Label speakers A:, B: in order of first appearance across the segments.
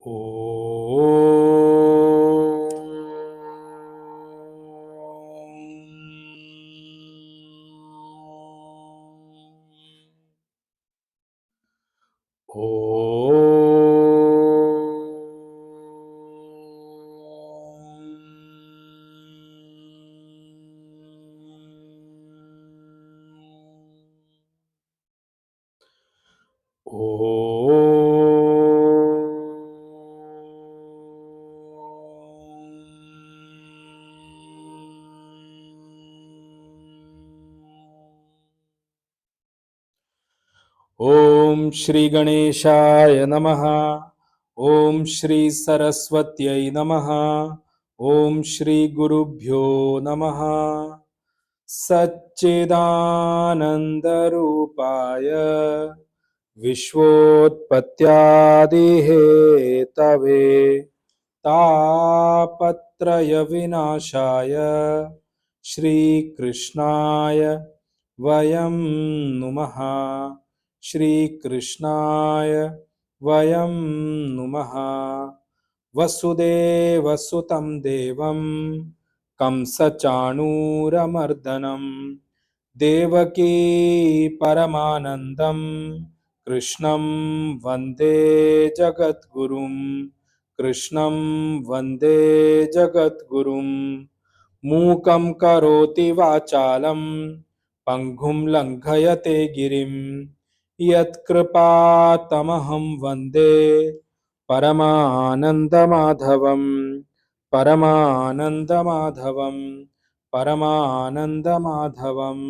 A: ओ ओम श्री गणेशाय नमः। ओम श्री सरस्वत्यै नमः। ओम श्री गुरुभ्यो नमः। सच्चिदानन्दरूपाय विश्वोत्पत्त्यादिहेतवे तापत्रयविनाशाय श्रीकृष्णाय वयं नुमः। श्रीकृष्णाय वयं नुमः। वसुदेवसुतं देवं कंसचाणूरमर्दनं देवकी परमानन्दं कृष्णं वन्दे जगद्गुरुं। कृष्णं वन्दे जगद्गुरुं। मूकं करोति वाचालं पङ्गुं लङ्घयते गिरिं यत्कृपातमहं वन्दे परमानन्दमाधवं। परमानन्दमाधवं परमानन्दमाधवम्।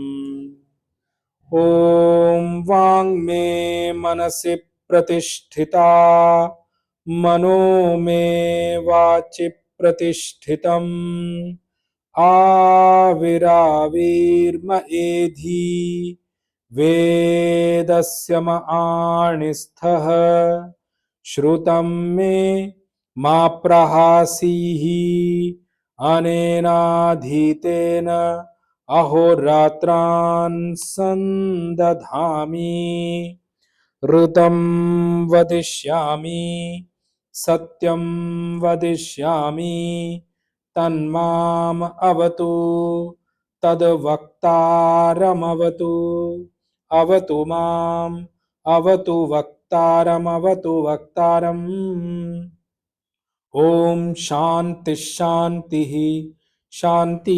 A: ॐ वाङ्मे मनसि प्रतिष्ठिता मनो मे वाचि प्रतिष्ठितम् आविराविर्म एधी वेदस्य म आणिस्थः श्रुतं मे मा प्रहासीः अनेनाधीतेन अहोरात्रान् संदधामि ऋतं वदिष्यामि सत्यं वदिष्यामि तन्माम अवतु तद्वक्तारमवतु अवतु माम् अवतु वक्तारमवतु वक्तारम्। ओम शांति शांति शांति।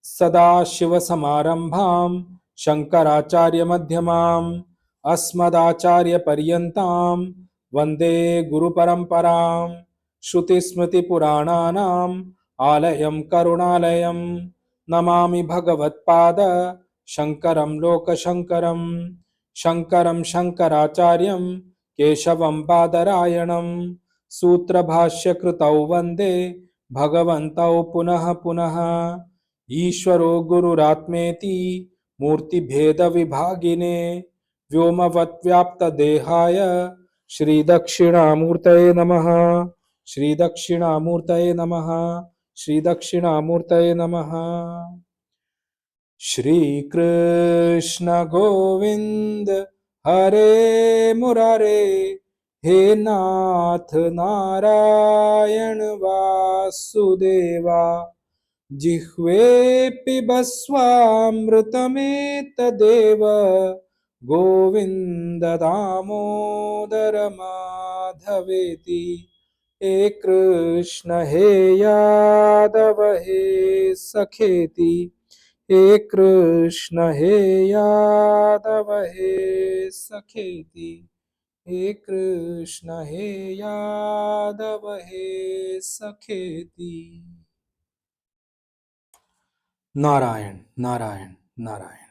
A: सदाशिवसमारंभां शंकराचार्य मध्यमाम् अस्मदाचार्य पर्यन्तां वन्दे गुरुपरम्परां। श्रुतिस्मृतिपुराणानाम् आलयं करुणालयं नमामि भगवत्पाद शंकरं लोकशंकरं। शंकरं शंकराचार्यं केशवं बादरायणं सूत्रभाष्यकृतौ वन्दे भगवन्तौ पुनः पुनः। ईश्वरो गुरुरात्मेति मूर्तिभेदविभागिने व्योमवद्व्याप्तदेहाय श्रीदक्षिणामूर्तये नमः। श्रीदक्षिणामूर्तये नमः। श्रीदक्षिणामूर्तये नमः। श्रीकृष्ण गोविंद हरे मुरारे हे नाथ नारायण वासुदेवा जिह्वे पिबस्वामृतमेतदेव गोविन्द दामोदर माधवेति। हे कृष्ण हे यादव हे सखेति। हे कृष्ण हे यादव हे सखेति। हे कृष्ण हे यादव हे सखेति। Narayan Narayan Narayan.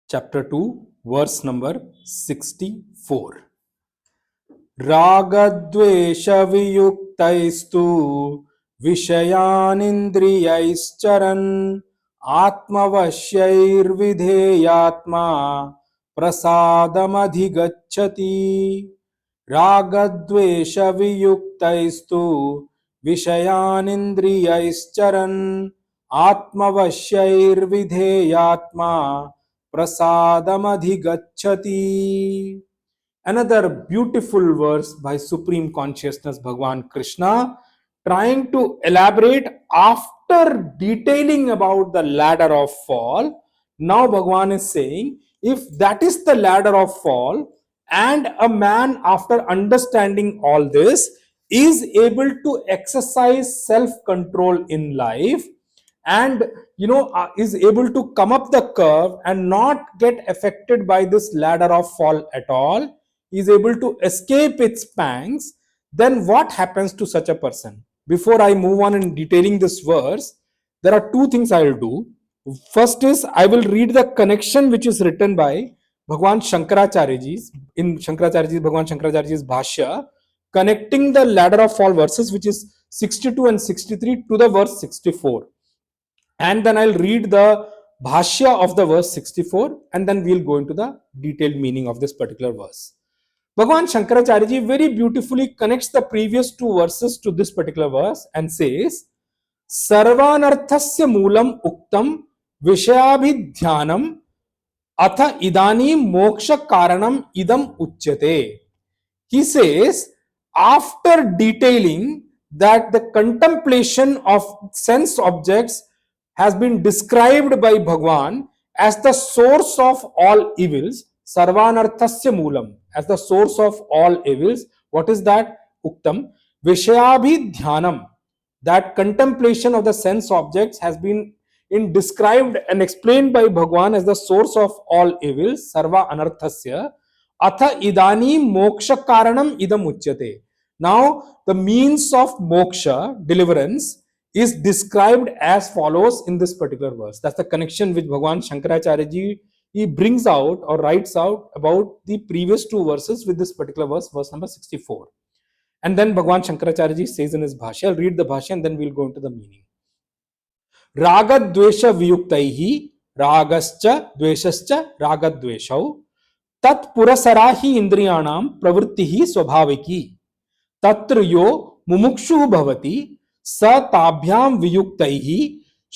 A: Chapter 2 verse number 64। रागद्वेषवियुक्तैस्तु विषयानिन्द्रियैश्चरन् आत्मवश्यैर्विधेयात्मा प्रसादमधिगच्छति। रागद्वेषवियुक्तैस्तु विषयानिन्द्रियैश्चरन् आत्मवश्यैर्विधेयात्मा प्रसादमधिगच्छति। Another beautiful verse by Supreme Consciousness Bhagwan Krishna, trying to elaborate after detailing about the ladder of fall. Now Bhagwan is saying, if that is the ladder of fall, and a man, after understanding all this, is able to exercise self control in life, and is able to come up the curve and not get affected by this ladder of fall at all, is able to escape its pangs, then what happens to such a person? Before I move on in detailing this verse, there are two things I will do. First is, I will read the connection which is written by Bhagwan Shankaracharyaji's, in Shankaracharyaji's, Bhagwan Shankaracharyaji's Bhashya, connecting the ladder of fall verses, which is 62 and 63, to the verse 64. And then I'll read the Bhashya of the verse 64, and then we'll go into the detailed meaning of this particular verse. Bhagwan Shankaracharya very beautifully connects the previous two verses to this particular verse and says, Sarvanarthasya moolam uktam vishayabhidhyanam atha idani moksha karanam idam uchyate. He says, after detailing that the contemplation of sense objects has been described by Bhagwan as the source of all evils, Sarvanarthasya Moolam, as the source of all evils. What is that? Uktam. Vishayabhidhyanam, that contemplation of the sense objects has been described and explained by Bhagwan as the source of all evils, Sarva Anarthasya. Atha idani moksha karanam idam uchyate. Now, the means of moksha, deliverance, is described as follows in this particular verse. That's the connection which Bhagwan Shankaracharya ji he brings out or writes out about the previous two verses with this particular verse, verse number 64. And then Bhagwan Shankaracharya ji says in his Bhashya, I'll read the Bhashya and then we'll go into the meaning. Ragadvesha viyuktaihi ragascha dveshascha ragadveshau तत्पुरसरा ही इंद्रियाणाम प्रवृत्ति ही स्वाभाविकी तत्र यो मुमुक्षु भवति स ताभ्याम वियुक्तैः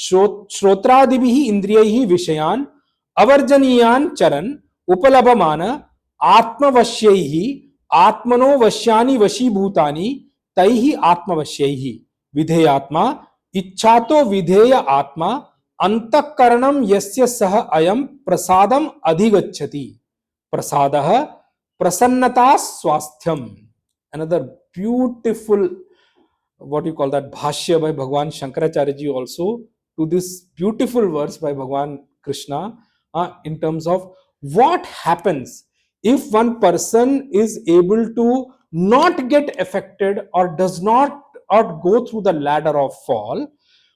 A: श्रोत्रादिभिः इंद्रियैः विषयान् अवर्जनीयान् चरन् उपलभमान आत्मवश्यैः आत्मनो वश्यानि वशीभूतानि तैः आत्मवश्यैः विधेयात्मा इच्छा तो विधेय आत्मा अंतःकरणम यस्य सह अयम प्रसादम अधिगच्छति Prasadah Prasannata Swasthyam. Another beautiful, what you call that, Bhashya by Bhagwan Shankaracharya ji also to this beautiful verse by Bhagwan Krishna in terms of what happens if one person is able to not get affected or does not or go through the ladder of fall.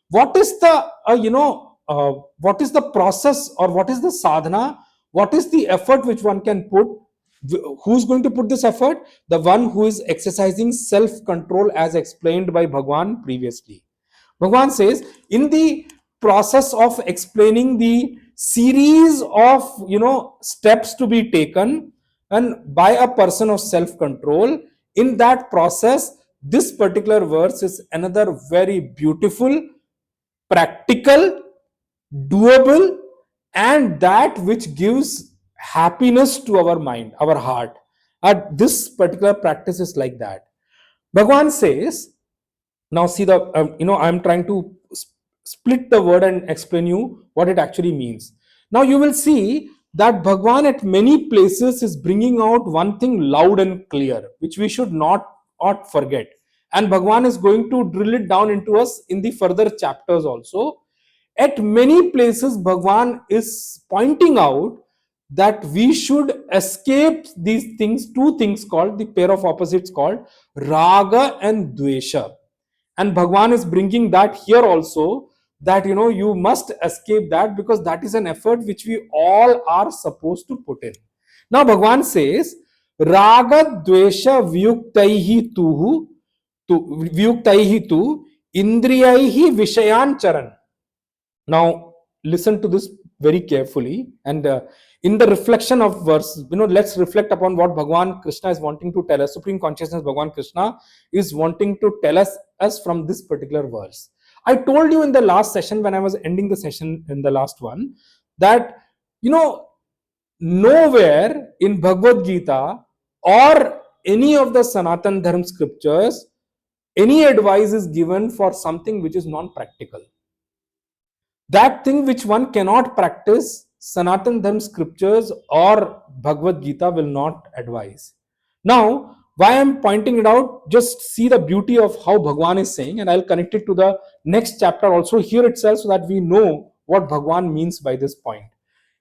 A: What is the what is the process or what is the sadhana? What is the effort which one can put? Who's going to put this effort? The one who is exercising self-control as explained by Bhagwan previously. Bhagwan says, in the process of explaining the series of steps to be taken and by a person of self-control, in that process, this particular verse is another very beautiful, practical, doable, and that which gives happiness to our mind, our heart. This particular practice is like that. Bhagwan says, now see the, I'm trying to split the word and explain you what it actually means. Now you will see that Bhagwan at many places is bringing out one thing loud and clear, which we should not forget. And Bhagwan is going to drill it down into us in the further chapters also. At many places, Bhagwan is pointing out that we should escape these things, two things called, the pair of opposites called Raga and Dvesha. And Bhagwan is bringing that here also, that you must escape that because that is an effort which we all are supposed to put in. Now Bhagwan says, Raga Dvesha Vyuktaihi tu Indriyaihi Vishayan Charan. Now, listen to this very carefully, and in the reflection of verse, let's reflect upon what Bhagwan Krishna is wanting to tell us. Supreme Consciousness Bhagwan Krishna is wanting to tell us from this particular verse. I told you in the last session, when I was ending the session in the last one, that nowhere in Bhagavad Gita or any of the Sanatan Dharma scriptures, any advice is given for something which is non-practical. That thing which one cannot practice, Sanatan Dharma scriptures or Bhagavad Gita will not advise. Now, why I'm pointing it out, just see the beauty of how Bhagwan is saying, and I'll connect it to the next chapter also here itself so that we know what Bhagwan means by this point.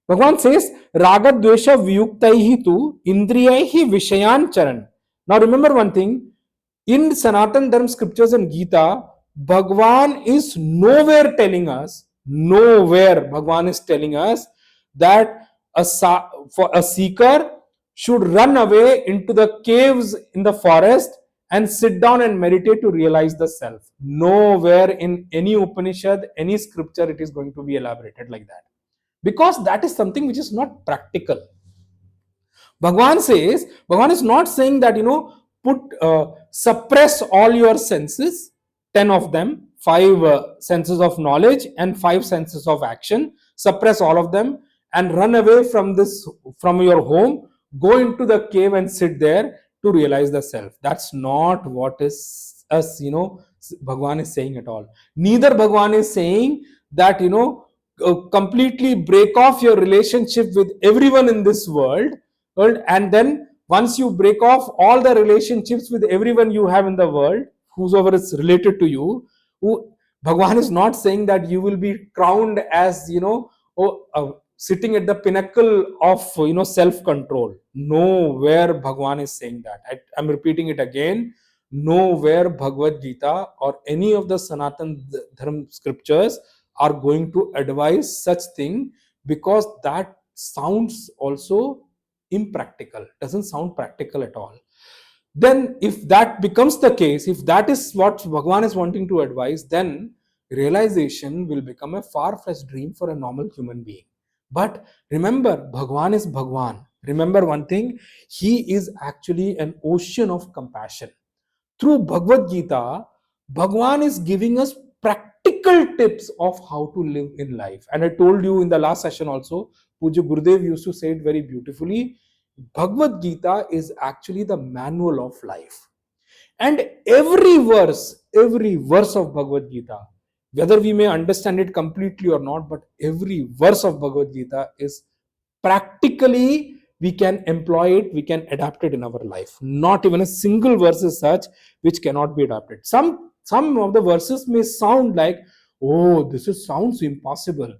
A: Bhagwan says, Raga Dvesha Vyuktaihi tu Indriyaihi Vishayan Charan. Now remember one thing, in Sanatan Dharma scriptures and Gita, Bhagwan is nowhere Bhagwan is telling us that for a seeker should run away into the caves in the forest and sit down and meditate to realize the self. Nowhere in any Upanishad, any scripture, it is going to be elaborated like that. Because that is something which is not practical. Bhagwan says, Bhagwan is not saying that, suppress all your senses, 10 of them, 5 senses of knowledge and 5 senses of action, suppress all of them and run away from your home, go into the cave and sit there to realize the self. That's not what is Bhagwan is saying at all. Neither Bhagwan is saying that, completely break off your relationship with everyone in this world, and then once you break off all the relationships with everyone you have in the world, whosoever is related to you, Bhagwan is not saying that you will be crowned as, sitting at the pinnacle of, self control. Nowhere Bhagwan is saying that. I'm repeating it again. Nowhere Bhagavad Gita or any of the Sanatan Dharma scriptures are going to advise such thing, because that sounds also impractical, doesn't sound practical at all. Then if that becomes the case, if that is what Bhagwan is wanting to advise, then realization will become a far-fetched dream for a normal human being. But remember, Bhagwan is Bhagwan. Remember one thing, he is actually an ocean of compassion. Through Bhagavad Gita, Bhagwan is giving us practical tips of how to live in life. And I told you in the last session also, Puja Gurudev used to say it very beautifully, Bhagavad Gita is actually the manual of life. And every verse of Bhagavad Gita, whether we may understand it completely or not, but every verse of Bhagavad Gita is practically, we can employ it, we can adapt it in our life. Not even a single verse is such which cannot be adapted. Some of the verses may sound like, oh, sounds impossible.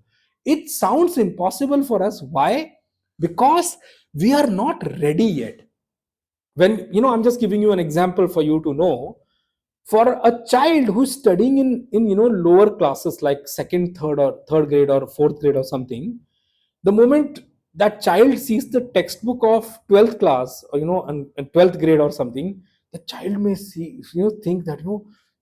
A: It sounds impossible for us. Why? Because we are not ready yet. When, I'm just giving you an example for you to know, for a child who's studying in lower classes like second, third grade or fourth grade or something, the moment that child sees the textbook of 12th class or and 12th grade or something, the child may see, think that,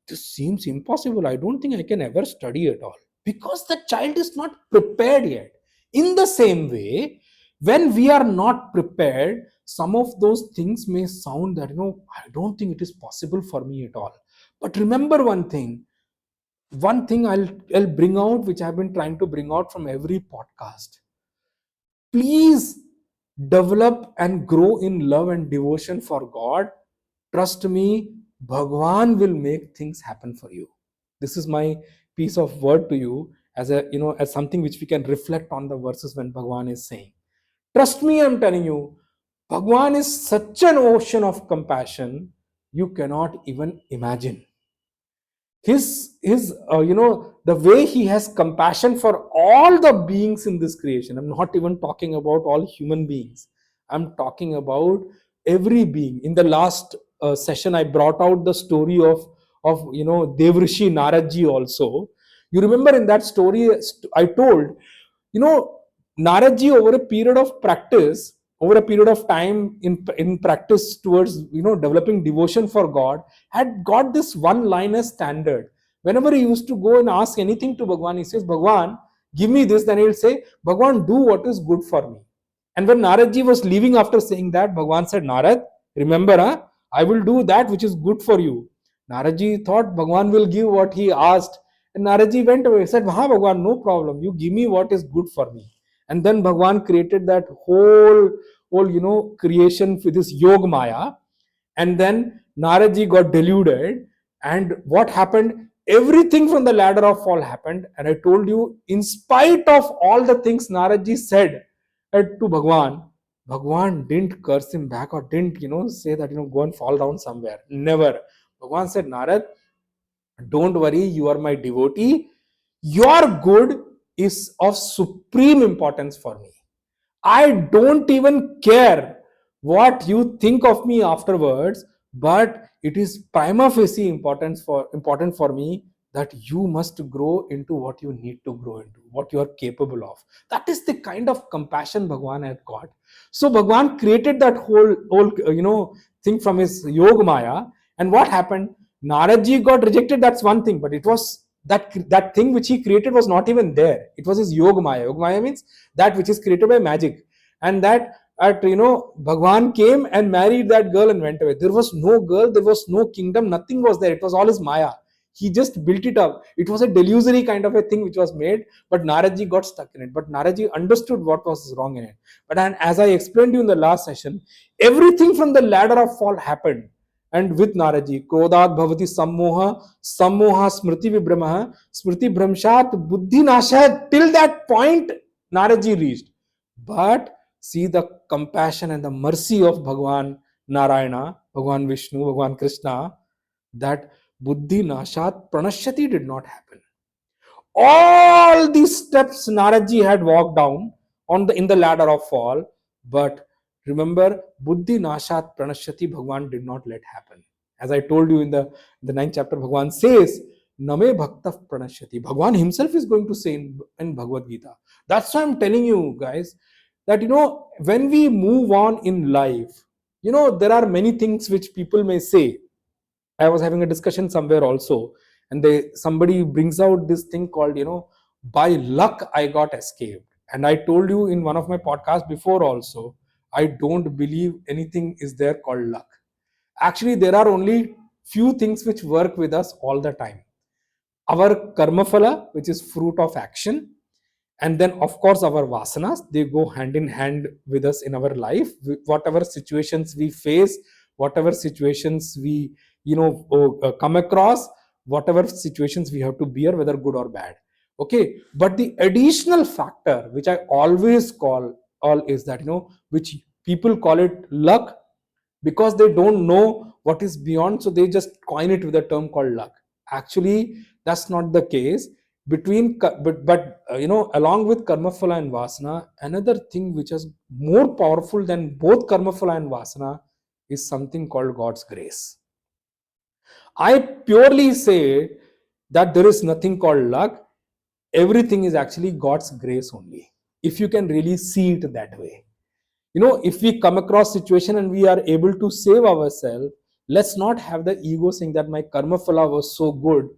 A: this seems impossible, I don't think I can ever study at all, because the child is not prepared yet. In the same way, when we are not prepared, some of those things may sound that, I don't think it is possible for me at all. But remember one thing I'll bring out, which I've been trying to bring out from every podcast. Please develop and grow in love and devotion for God. Trust me, Bhagwan will make things happen for you. This is my piece of word to you as as something which we can reflect on the verses when Bhagwan is saying. Trust me, I'm telling you, Bhagwan is such an ocean of compassion, you cannot even imagine. His the way he has compassion for all the beings in this creation. I'm not even talking about all human beings. I'm talking about every being. In the last session, I brought out the story of Devrishi Naradji also. You remember in that story I told, Naradji, over a period of practice, over a period of time in practice towards developing devotion for God, had got this one line as standard. Whenever he used to go and ask anything to Bhagwan, he says, Bhagwan, give me this. Then he'll say, Bhagwan, do what is good for me. And when Naradji was leaving after saying that, Bhagwan said, Narad, remember, I will do that which is good for you. Naradji thought Bhagwan will give what he asked. And Naradji went away. He said, no problem. You give me what is good for me. And then Bhagwan created that whole whole, creation for this Yog Maya. And then Naradji got deluded. And what happened? Everything from the ladder of fall happened. And I told you, in spite of all the things Naradji said to Bhagwan didn't curse him back or didn't, say that, go and fall down somewhere. Never. Bhagwan said, Narad, don't worry, you are my devotee. Your good is of supreme importance for me. I don't even care what you think of me afterwards, but it is prima facie important for me that you must grow into what you need to grow into, what you are capable of. That is the kind of compassion Bhagwan had got. So Bhagwan created that whole thing from his Yog Maya. And what happened? Naradji got rejected, that's one thing, but it was that thing which he created was not even there. It was his Yog Maya. Yog Maya means that which is created by magic. And that Bhagwan came and married that girl and went away. There was no girl, there was no kingdom, nothing was there. It was all his Maya. He just built it up. It was a delusory kind of a thing which was made, but Naradji got stuck in it. But Naradji understood what was wrong in it. But as I explained to you in the last session, everything from the ladder of fall happened. And with Naradji, Krodat Bhavati Sammoha, Sammoha Smriti Vibhramaha, Smriti Bhramshat, Buddhi Nasha, till that point, Naradji reached. But see the compassion and the mercy of Bhagwan Narayana, Bhagwan Vishnu, Bhagwan Krishna, that Buddhi Nashat Pranashyati did not happen. All these steps Naradji had walked down in the ladder of fall, but remember, Buddhi Nashat Pranashyati Bhagwan did not let happen. As I told you in the 9th chapter, Bhagwan says, Name Bhakta Pranashyati. Bhagwan himself is going to say in Bhagavad Gita. That's why I'm telling you guys that, when we move on in life, there are many things which people may say. I was having a discussion somewhere also, and somebody brings out this thing called, by luck I got escaped. And I told you in one of my podcasts before also, I don't believe anything is there called luck. Actually, there are only few things which work with us all the time. Our karma phala, which is fruit of action, and then of course our vasanas, they go hand in hand with us in our life. Whatever situations we face, whatever situations we come across, whatever situations we have to bear, whether good or bad. Okay, but the additional factor which I always call all is that, which people call it luck, because they don't know what is beyond, so they just coin it with a term called luck. Actually, that's not the case. Along with karma phala and vasana, another thing which is more powerful than both karma phala and vasana is something called God's grace. I purely say that there is nothing called luck. Everything is actually God's grace only, if you can really see it that way. If we come across situation and we are able to save ourselves, let's not have the ego saying that my karma phala was so good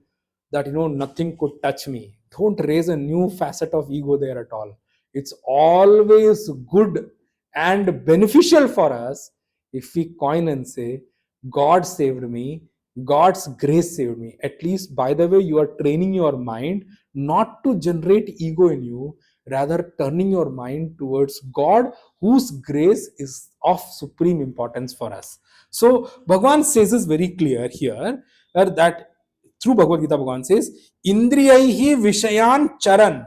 A: that nothing could touch me. Don't raise a new facet of ego there at all. It's always good and beneficial for us if we coin and say, God saved me, God's grace saved me. At least, by the way, you are training your mind not to generate ego in you, rather turning your mind towards God, whose grace is of supreme importance for us. So Bhagwan says is very clear here that through Bhagavad Gita, Bhagwan says, Indriyaihi Vishayan Charan.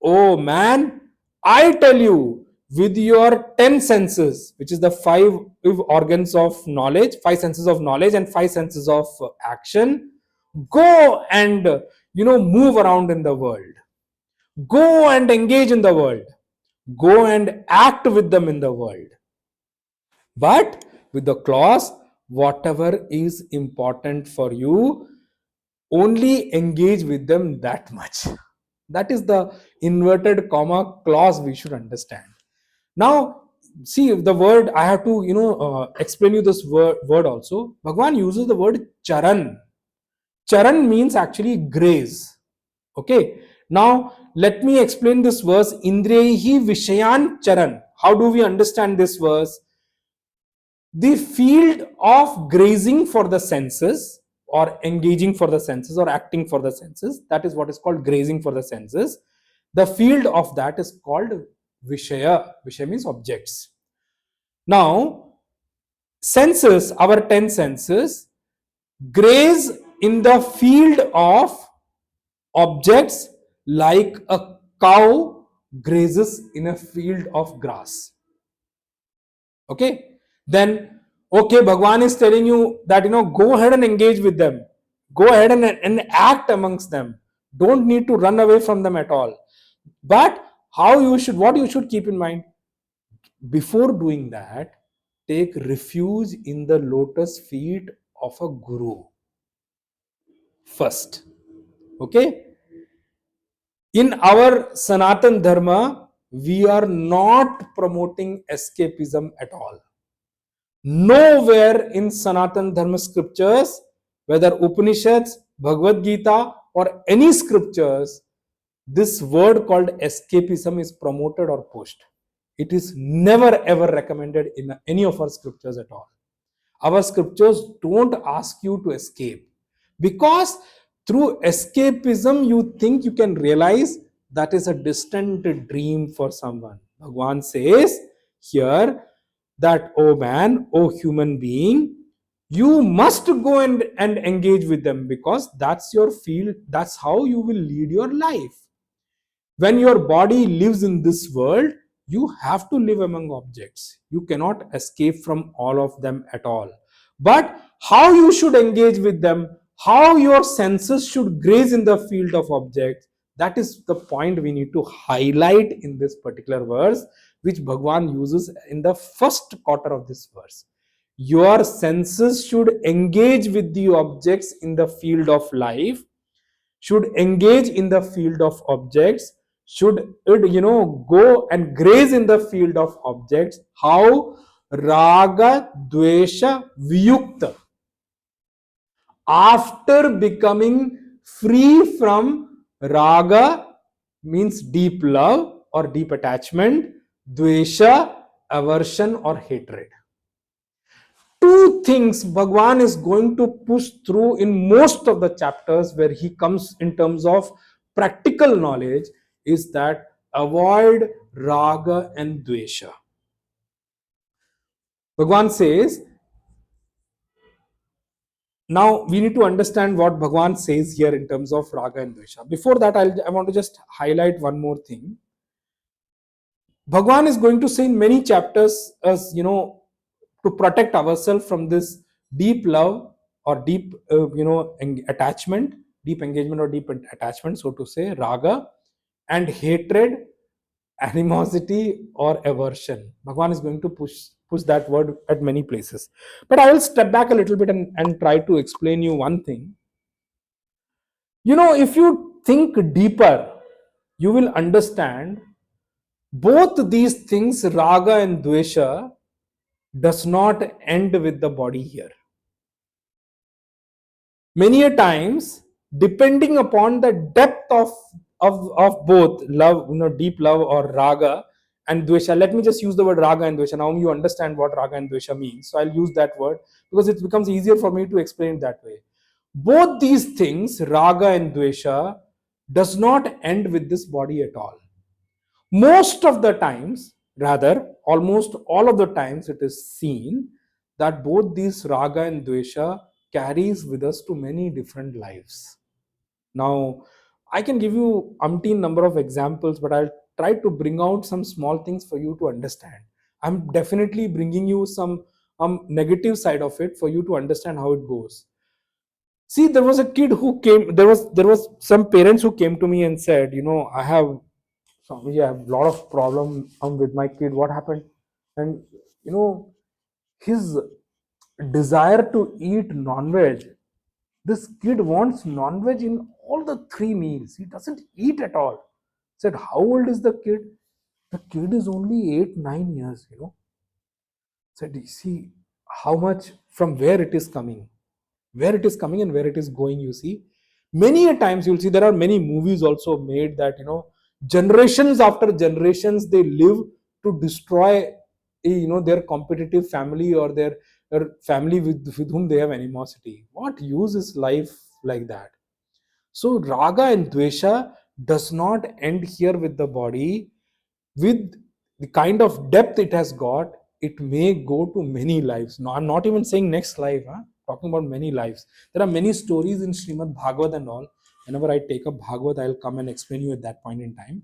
A: Oh man, I tell you, with your 10 senses, which is the 5 organs of knowledge, 5 senses of knowledge and 5 senses of action, go and move around in the world. Go and engage in the world. Go and act with them in the world. But with the clause, whatever is important for you, only engage with them that much. That is the inverted comma clause we should understand. Now, see the word, I have to explain you this word also. Bhagwan uses the word charan. Charan means actually grace. Okay. Now, let me explain this verse. Indriyahi Vishayan Charan. How do we understand this verse? The field of grazing for the senses, or engaging for the senses, or acting for the senses, that is what is called grazing for the senses. The field of that is called Vishaya. Vishaya means objects. Now, senses, our 10 senses, graze in the field of objects like a cow grazes in a field of grass. Okay, then okay, Bhagwan is telling you that go ahead and engage with them, go ahead and act amongst them, don't need to run away from them at all. But what you should keep in mind before doing that, take refuge in the lotus feet of a guru first. Okay, in our Sanatan Dharma, we are not promoting escapism at all. Nowhere in Sanatan Dharma scriptures, whether Upanishads, Bhagavad Gita, or any scriptures, this word called escapism is promoted or pushed. It is never ever recommended in any of our scriptures at all. Our scriptures don't ask you to escape, because through escapism you think you can realize, that is a distant dream for someone. Bhagwan says here that, oh man, oh human being, you must go and engage with them, because that's your field, that's how you will lead your life. When your body lives in this world, you have to live among objects. You cannot escape from all of them at all. But how you should engage with them, how your senses should graze in the field of objects, that is the point we need to highlight in this particular verse, which Bhagwan uses in the first quarter of this verse. Your senses should engage with the objects in the field of life, should engage in the field of objects, should it go and graze in the field of objects. How? Raga dvesha viyukta, after becoming free from raga, means deep love or deep attachment, dvesha, aversion or hatred. Two things Bhagwan is going to push through in most of the chapters where he comes in terms of practical knowledge, is that avoid raga and dvesha. Bhagwan says, now we need to understand what Bhagwan says here in terms of raga and dvesha. Before that, I want to just highlight one more thing. Bhagwan is going to say in many chapters, as to protect ourselves from this deep love or deep attachment, deep engagement or deep attachment, so to say, raga, and hatred, animosity or aversion. Bhagwan is going to push that word at many places. But I will step back a little bit and try to explain you one thing. If you think deeper, you will understand both these things, raga and dvesha, does not end with the body here. Many a times, depending upon the depth of both love, deep love or raga and dvesha. Let me just use the word raga and dvesha. Now you understand what raga and dvesha means. So I'll use that word because it becomes easier for me to explain it that way. Both these things, raga and dvesha, does not end with this body at all. Most of the times, rather almost all of the times, it is seen that both these raga and dvesha carries with us to many different lives. Now, I can give you umpteen number of examples, but I'll try to bring out some small things for you to understand. I'm definitely bringing you some negative side of it for you to understand how it goes. See, there was a kid who came. There was some parents who came to me and said, I have a lot of problem with my kid. What happened? And his desire to eat non-veg. This kid wants non-veg in all the 3 meals. He doesn't eat at all. I said, how old is the kid? The kid is only 8-9 years. I said, you see how much, from where it is coming, and where it is going. You see, many a times you'll see there are many movies also made that generations after generations they live to destroy their competitive family or their family with whom they have animosity. What use is life like that? So raga and dvesha does not end here with the body, with the kind of depth it has got. it may go to many lives. No, I'm not even saying next life, huh? Talking about many lives. There are many stories in Srimad Bhagavad and all. Whenever I take up Bhagavad, I'll come and explain you at that point in time.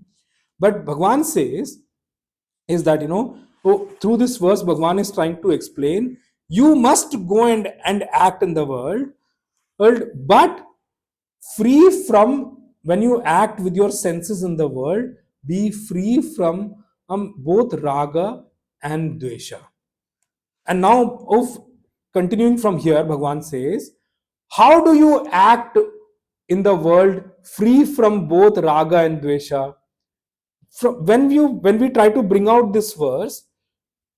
A: But Bhagwan says is that, through this verse, Bhagwan is trying to explain you must go and act in the world, but free from, when you act with your senses in the world, be free from both raga and dvesha. And now, continuing from here, Bhagwan says, how do you act in the world free from both raga and dvesha? When we try to bring out this verse,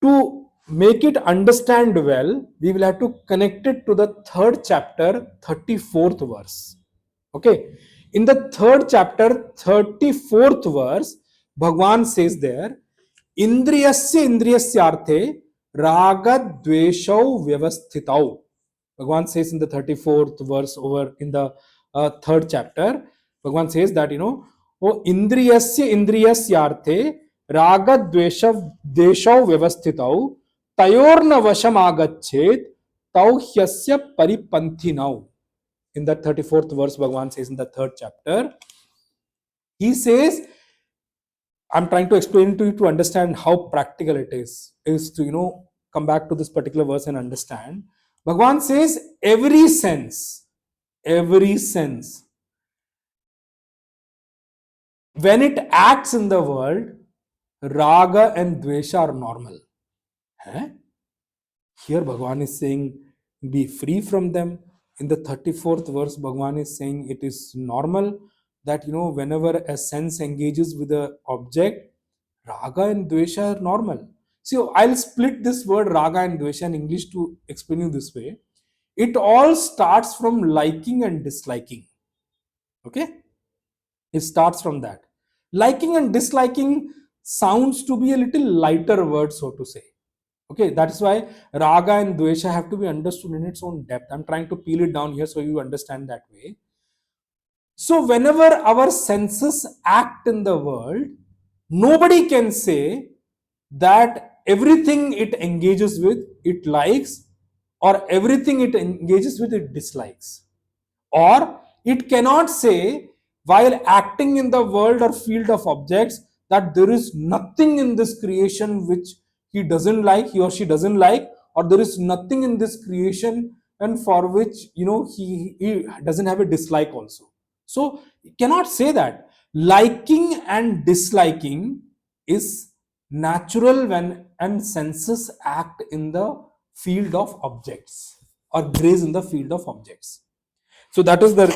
A: to make it understand well, we will have to connect it to the third chapter, 34th verse. Okay, in the third chapter, 34th verse, Bhagwan says there, Indriyasya indriyasyarthe raga dveshau vyavasthitau. Bhagwan says in the 34th verse over in the third chapter, Bhagwan says that, Indriyasya indriyasyarthe raga dveshau vyavasthitau tayorna vasham agachet tau hyasya paripanthinau. In that 34th verse, Bhagwan says in the third chapter, he says, I'm trying to explain to you to understand how practical it is to, come back to this particular verse and understand. Bhagwan says, every sense, when it acts in the world, raga and dvesha are normal. Here Bhagwan is saying, be free from them. In the 34th verse, Bhagwan is saying it is normal that, whenever a sense engages with an object, raga and dvesha are normal. So I'll split this word raga and dvesha in English to explain you this way. It all starts from liking and disliking. Okay? It starts from that. Liking and disliking sounds to be a little lighter word, so to say. Okay, that is why raga and dvesha have to be understood in its own depth. I'm trying to peel it down here so you understand that way. So whenever our senses act in the world, nobody can say that everything it engages with, it likes, or everything it engages with, it dislikes. Or it cannot say, while acting in the world or field of objects, that there is nothing in this creation which he doesn't like, he or she doesn't like, or there is nothing in this creation and for which, he doesn't have a dislike also. So you cannot say that. Liking and disliking is natural when and senses act in the field of objects or graze in the field of objects. So that is the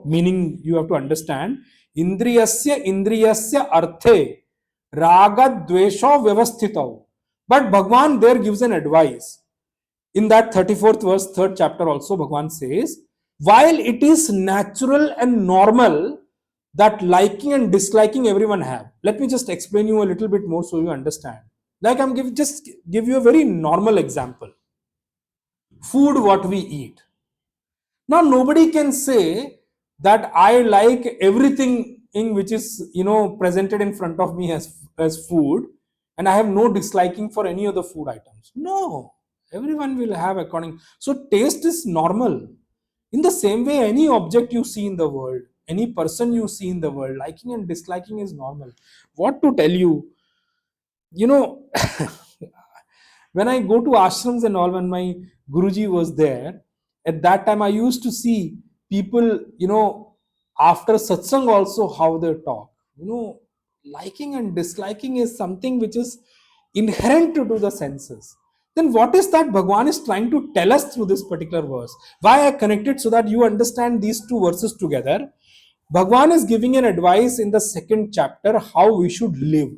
A: meaning you have to understand. Indriyasya arthe raga dvesha vyavasthitau. But Bhagwan there gives an advice. In that 34th verse, third chapter also, Bhagwan says, while it is natural and normal that liking and disliking everyone have. Let me just explain you a little bit more so you understand. Like just give you a very normal example. Food what we eat. Now nobody can say that I like everything in which is presented in front of me as food, and I have no disliking for any of the food items. No, everyone will have according. So taste is normal. In the same way, any object you see in the world, any person you see in the world, liking and disliking is normal. What to tell you? When I go to ashrams and all, when my Guruji was there, at that time I used to see people, after satsang also how they talk. Liking and disliking is something which is inherent to the senses. Then what is that Bhagwan is trying to tell us through this particular verse? Why I connected so that you understand these two verses together. Bhagwan is giving an advice in the second chapter how we should live.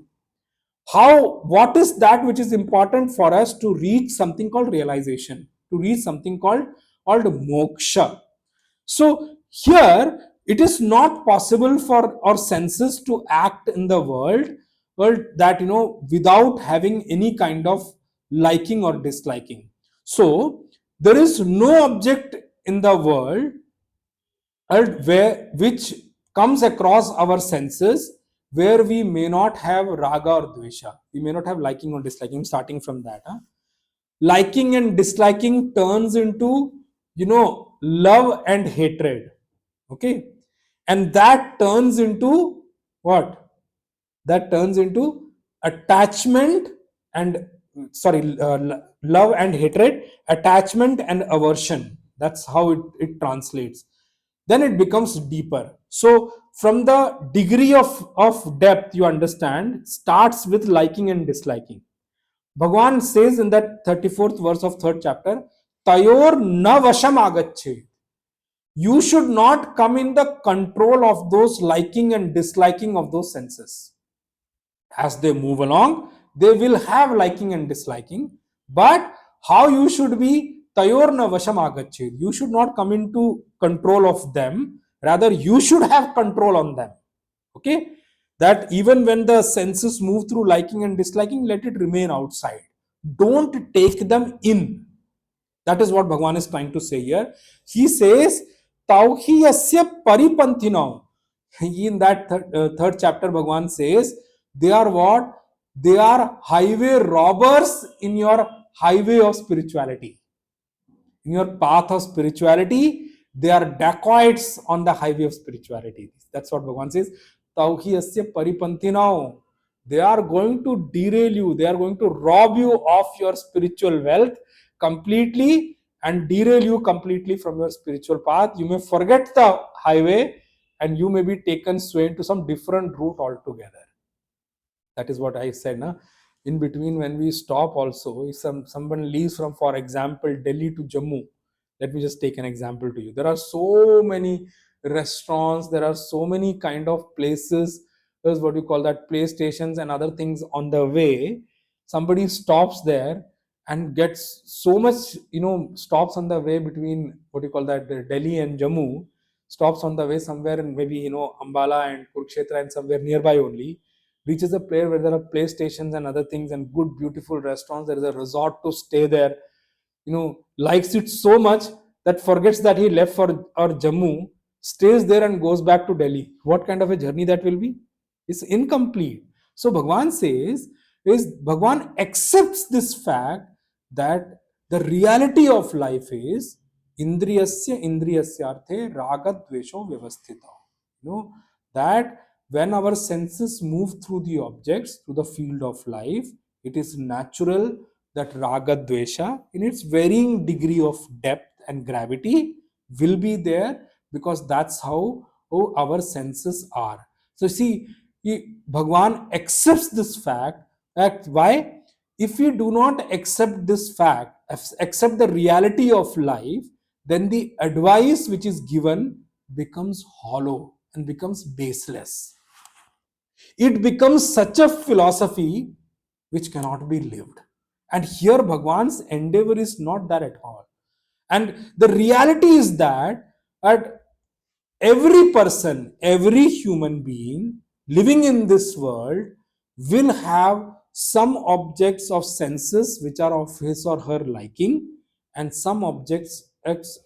A: What is that which is important for us to reach something called realization, to reach something called moksha. So here it is not possible for our senses to act in the world that without having any kind of liking or disliking. So there is no object in the world which comes across our senses where we may not have raga or dvesha. We may not have liking or disliking. Starting from that, huh? Liking and disliking turns into, love and hatred. Okay, and that turns into what? That turns into attachment and, sorry, love and hatred, attachment and aversion. That's how it translates. Then it becomes deeper. So from the degree of depth, you understand, starts with liking and disliking. Bhagwan says in that 34th verse of 3rd chapter, Tayor na vasham agache. You should not come in the control of those liking and disliking of those senses. As they move along, they will have liking and disliking, but how you should be tayorna vasham agachet. You should not come into control of them, rather you should have control on them. Okay, that even when the senses move through liking and disliking, let it remain outside, don't take them in. That is what Bhagwan is trying to say here. He says, Tauhiyasya paripanthinam. In that third chapter, Bhagwan says, they are what? They are highway robbers in your highway of spirituality. In your path of spirituality, they are dacoits on the highway of spirituality. That's what Bhagwan says. Tauhiyasya paripanthinam. They are going to derail you. They are going to rob you of your spiritual wealth completely and derail you completely from your spiritual path. You may forget the highway and you may be taken sway to some different route altogether. That is what I said. Na? In between, when we stop also, if someone leaves from, for example, Delhi to Jammu, let me just take an example to you. There are so many restaurants, there are so many kind of places, there's what you call that, play stations and other things on the way. Somebody stops there and gets so much, stops on the way between, what you call that, Delhi and Jammu, stops on the way somewhere in maybe, Ambala and Kurukshetra and somewhere nearby only, reaches a place where there are play stations and other things and good beautiful restaurants. There is a resort to stay there, likes it so much that forgets that he left for or Jammu, stays there and goes back to Delhi. What kind of a journey that will be? It's incomplete. So Bhagwan says, Bhagwan accepts this fact that the reality of life is indriyasya indriyasyarthe raga dvesho vyavasthita. That when our senses move through the objects, through the field of life, it is natural that raga dvesha in its varying degree of depth and gravity will be there, because that's how our senses are. So see, Bhagwan accepts this fact. That why? If we do not accept this fact, accept the reality of life, then the advice which is given becomes hollow and becomes baseless. It becomes such a philosophy which cannot be lived. And here Bhagwan's endeavor is not that at all. And the reality is that every person, every human being living in this world will have some objects of senses which are of his or her liking, and some objects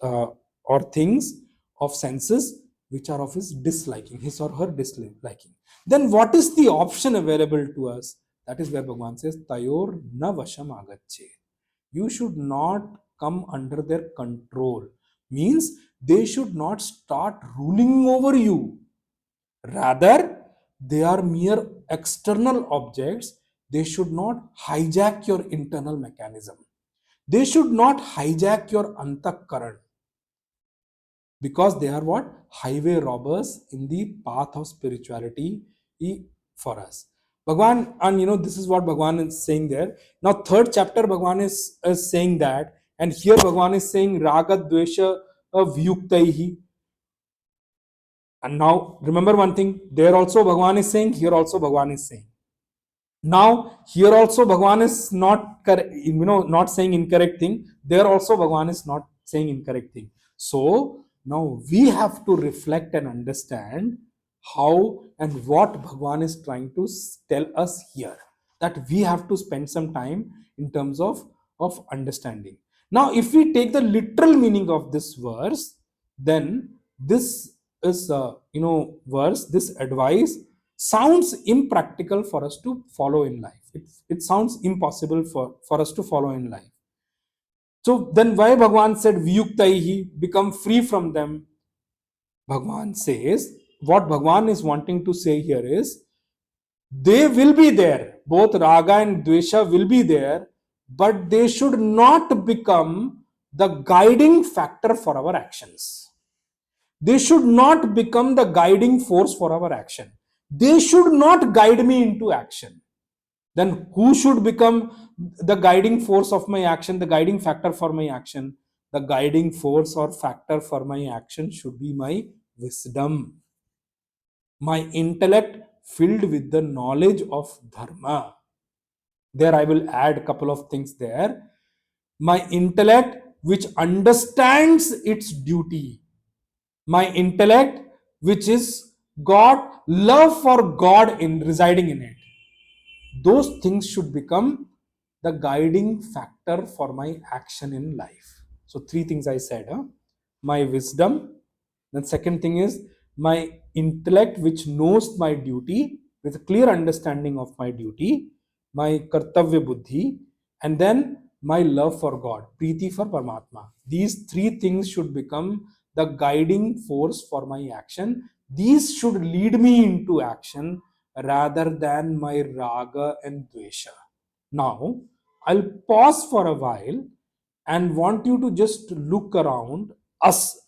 A: or things of senses which are of his disliking, his or her disliking. Then what is the option available to us? That is where Bhagwan says, Tayor na vasham agache. You should not come under their control. Means they should not start ruling over you. Rather, they are mere external objects. They should not hijack your internal mechanism. They should not hijack your antakaran, because they are what? Highway robbers in the path of spirituality for us. Bhagwan, and this is what Bhagwan is saying there. Now, third chapter, Bhagwan is saying that, and here Bhagwan is saying raga dvesha vyuktaihi. And now remember one thing, there also Bhagwan is saying, here also Bhagwan is saying. Now here also Bhagwan is not not saying incorrect thing. There also Bhagwan is not saying incorrect thing. So now we have to reflect and understand how and what Bhagwan is trying to tell us here. That we have to spend some time in terms of understanding. Now, if we take the literal meaning of this verse, then this is verse, this advice sounds impractical for us to follow in life. It sounds impossible for us to follow in life. So then why Bhagavan said Vyuktaihi, become free from them? Bhagavan says, what Bhagavan is wanting to say here is, they will be there, both Raga and Dvesha will be there, but they should not become the guiding factor for our actions. They should not become the guiding force for our action. They should not guide me into action. Then who should become the guiding force of my action, the guiding factor for my action? The guiding force or factor for my action should be my wisdom, my intellect filled with the knowledge of dharma. There I will add a couple of things there. My intellect which understands its duty, my intellect which is God, love for God in residing in it. Those things should become the guiding factor for my action in life. So three things I said, my wisdom, then second thing is my intellect which knows my duty with a clear understanding of my duty, my kartavya buddhi, and then my love for God, preeti for Paramatma. These three things should become the guiding force for my action. These should lead me into action rather than my raga and dvesha. Now, I'll pause for a while and want you to just look around us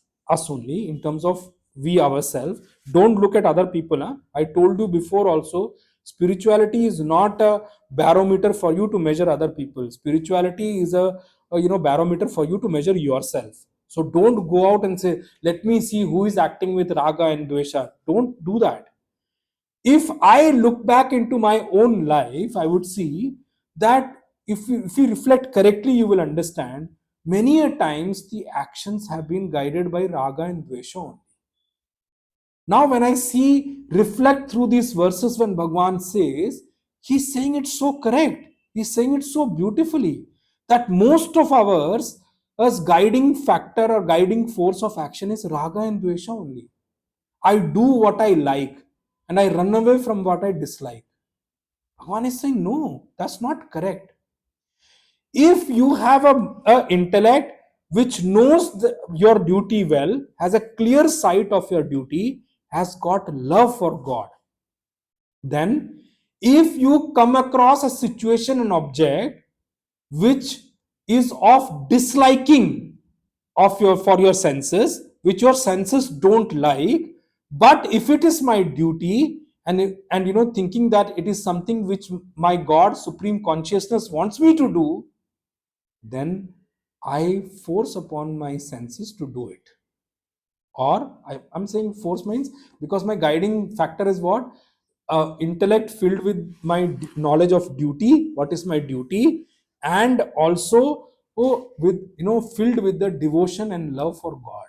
A: only in terms of we ourselves. Don't look at other people. Huh? I told you before also, spirituality is not a barometer for you to measure other people. Spirituality is a barometer for you to measure yourself. So don't go out and say, let me see who is acting with raga and dvesha. Don't do that. If I look back into my own life, I would see that if you reflect correctly, you will understand many a times the actions have been guided by raga and dvesha only. Now, when I see, reflect through these verses when Bhagwan says, he's saying it so correct. He's saying it so beautifully that most of ours, as guiding factor or guiding force of action is raga and dvesha only. I do what I like and I run away from what I dislike. Bhagavan is saying, no, that's not correct. If you have a intellect which knows your duty well, has a clear sight of your duty, has got love for God, then if you come across a situation and object which is of disliking of your for your senses, which your senses don't like, but if it is my duty and thinking that it is something which my God supreme consciousness wants me to do, then I force upon my senses to do it. Or I'm saying force means because my guiding factor is what? Intellect filled with my knowledge of duty, what is my duty, and also with filled with the devotion and love for God,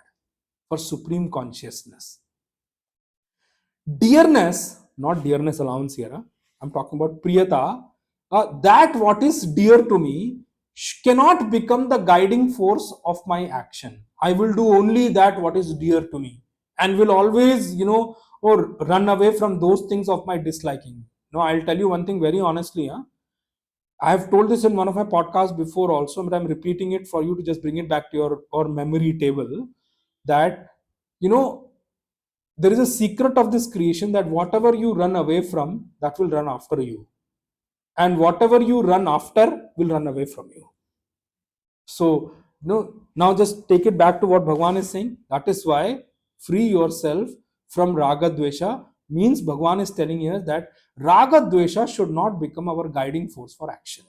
A: for supreme consciousness. Dearness, not dearness allowance here, I'm talking about priyata, that what is dear to me cannot become the guiding force of my action. I will do only that what is dear to me and will always, or run away from those things of my disliking. No, I'll tell you one thing very honestly. I have told this in one of my podcasts before also, but I'm repeating it for you to just bring it back to your memory table. That, there is a secret of this creation that whatever you run away from, that will run after you. And whatever you run after will run away from you. So, now just take it back to what Bhagavan is saying. That is why free yourself from Raga Dvesha means Bhagavan is telling here that Raga Dvesha should not become our guiding force for action.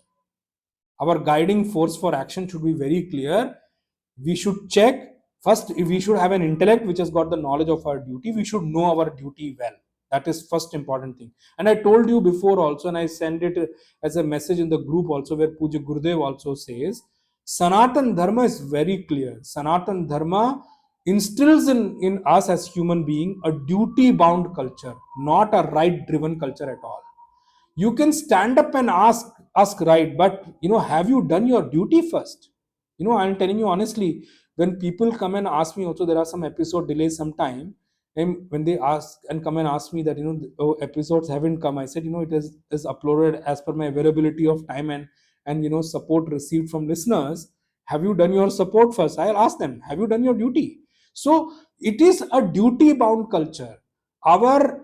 A: Our guiding force for action should be very clear. We should check first, if we should have an intellect which has got the knowledge of our duty. We should know our duty well. That is first important thing. And I told you before also, and I send it as a message in the group also, where Puja Gurudev also says, Sanatan Dharma is very clear. Sanatan Dharma instills in us as human being a duty bound culture, not a right driven culture at all. You can stand up and ask right, but have you done your duty first? I'm telling you honestly, when people come and ask me also, there are some episode delays sometime, And when they ask and come and ask me that, oh, episodes haven't come, I said, it is uploaded as per my availability of time and support received from listeners. Have you done your support first? I'll ask them, have you done your duty? So it is a duty bound culture. Our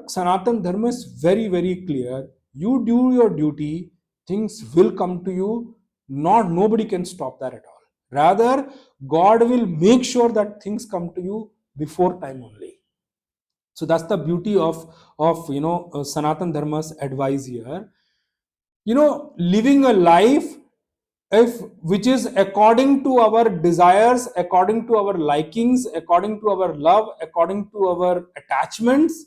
A: Sanatan Dharma is very, very clear. You do your duty, things will come to you. Not Nobody can stop that at all. Rather, God will make sure that things come to you before time only. So that's the beauty of Sanatan Dharma's advice here. Living a life if which is according to our desires, according to our likings, according to our love, according to our attachments,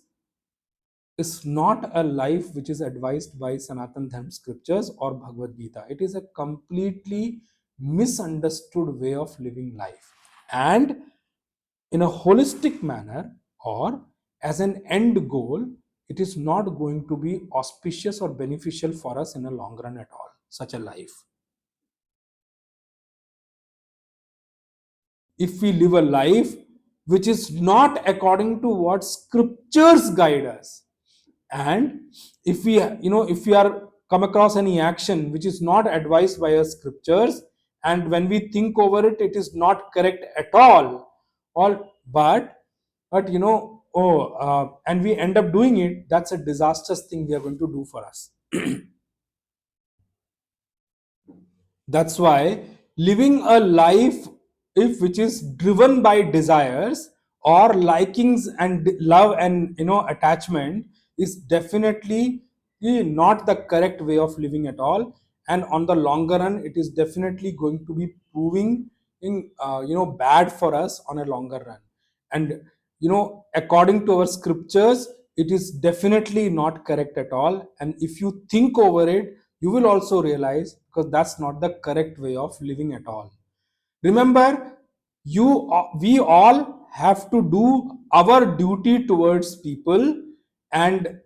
A: is not a life which is advised by Sanatan Dharma scriptures or Bhagavad Gita. It is a completely misunderstood way of living life. And in a holistic manner, or as an end goal, it is not going to be auspicious or beneficial for us in a long run at all, such a life. If we live a life which is not according to what scriptures guide us, and if we are come across any action which is not advised by our scriptures, and when we think over it, it is not correct at all, and we end up doing it, that's a disastrous thing we are going to do for us. That's why living a life if which is driven by desires or likings and love and attachment is definitely not the correct way of living at all. And on the longer run, it is definitely going to be proving in bad for us on a longer run. And according to our scriptures, it is definitely not correct at all. And if you think over it, you will also realize, because that's not the correct way of living at all. Remember, we all have to do our duty towards people, and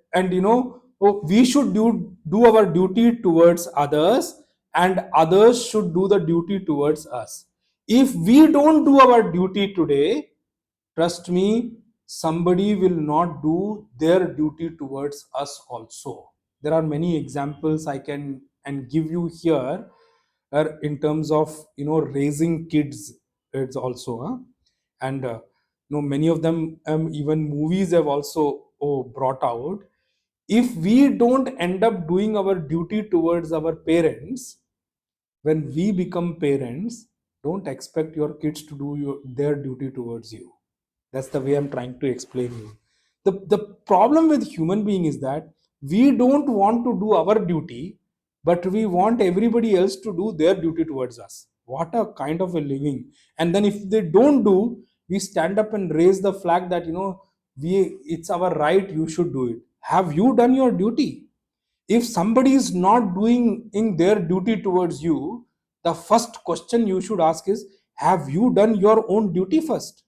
A: we should do our duty towards others, and others should do the duty towards us. If we don't do our duty today, trust me, somebody will not do their duty towards us also. There are many examples I can and give you here, in terms of raising kids. It's also and many of them, even movies have also brought out. If we don't end up doing our duty towards our parents, when we become parents, don't expect your kids to do their duty towards you. That's the way I'm trying to explain you. The problem with human being is that we don't want to do our duty, but we want everybody else to do their duty towards us. What a kind of a living. And then if they don't do, we stand up and raise the flag that it's our right, you should do it. Have you done your duty? If somebody is not doing in their duty towards you, the first question you should ask is, have you done your own duty first?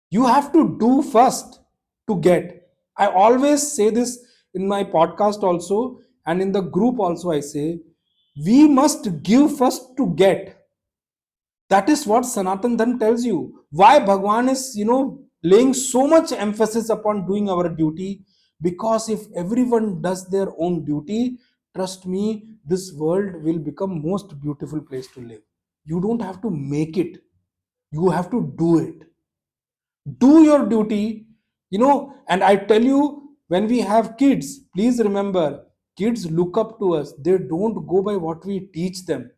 A: You have to do first to get. I always say this in my podcast also, and in the group also I say, we must give first to get. That is what Sanatan Dharma tells you. Why Bhagwan is laying so much emphasis upon doing our duty, because if everyone does their own duty, trust me, this world will become most beautiful place to live. You don't have to make it, you have to do it. Do your duty. And I tell you, when we have kids, please remember, kids look up to us. They don't go by what we teach them,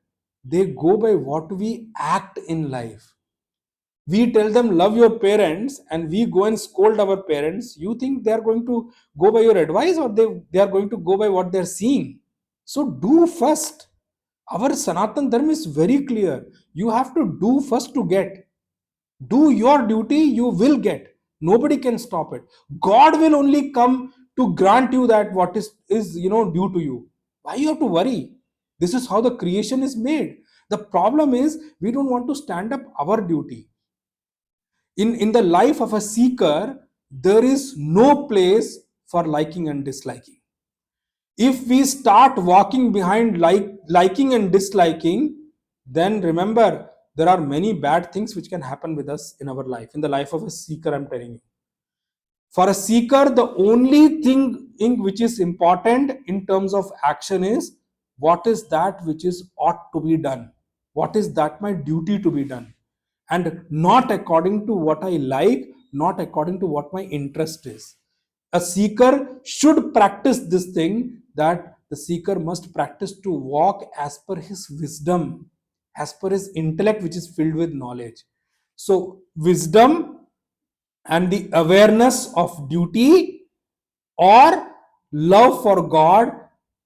A: they go by what we act in life. We tell them love your parents and we go and scold our parents. You think they are going to go by your advice, or they are going to go by what they're seeing? So do first. Our Sanatan Dharma is very clear. You have to do first to get. Do your duty, you will get. Nobody can stop it. God will only come to grant you that what is due to you. Why you have to worry? This is how the creation is made. The problem is we don't want to stand up our duty. In the life of a seeker, there is no place for liking and disliking. If we start walking behind liking and disliking, then remember, there are many bad things which can happen with us in our life, in the life of a seeker, I'm telling you. For a seeker, the only thing in which is important in terms of action is what is that which is ought to be done, what is that my duty to be done, and not according to what I like, not according to what my interest is. A seeker should practice this thing, that the seeker must practice to walk as per his wisdom, as per his intellect, which is filled with knowledge. So, wisdom and the awareness of duty or love for God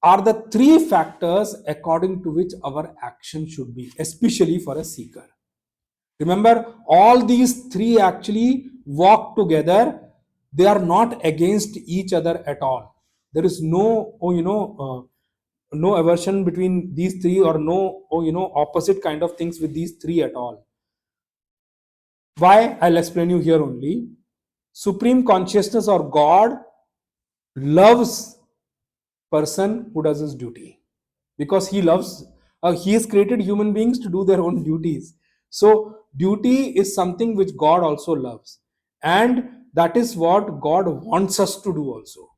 A: are the three factors according to which our action should be, especially for a seeker. Remember, all these three actually walk together. They are not against each other at all. There is no, no aversion between these three, or no, opposite kind of things with these three at all. Why? I'll explain you here only. Supreme consciousness or God loves person who does his duty, because he loves, he has created human beings to do their own duties. So duty is something which God also loves, and that is what God wants us to do also.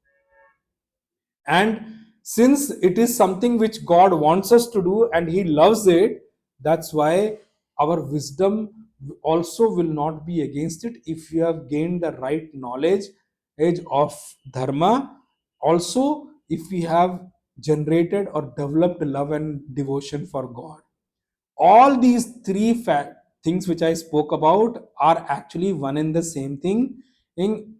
A: And since it is something which God wants us to do and he loves it, that's why our wisdom also will not be against it if we have gained the right knowledge edge of dharma. Also, if we have generated or developed love and devotion for God. All these three things which I spoke about are actually one and the same thing, in,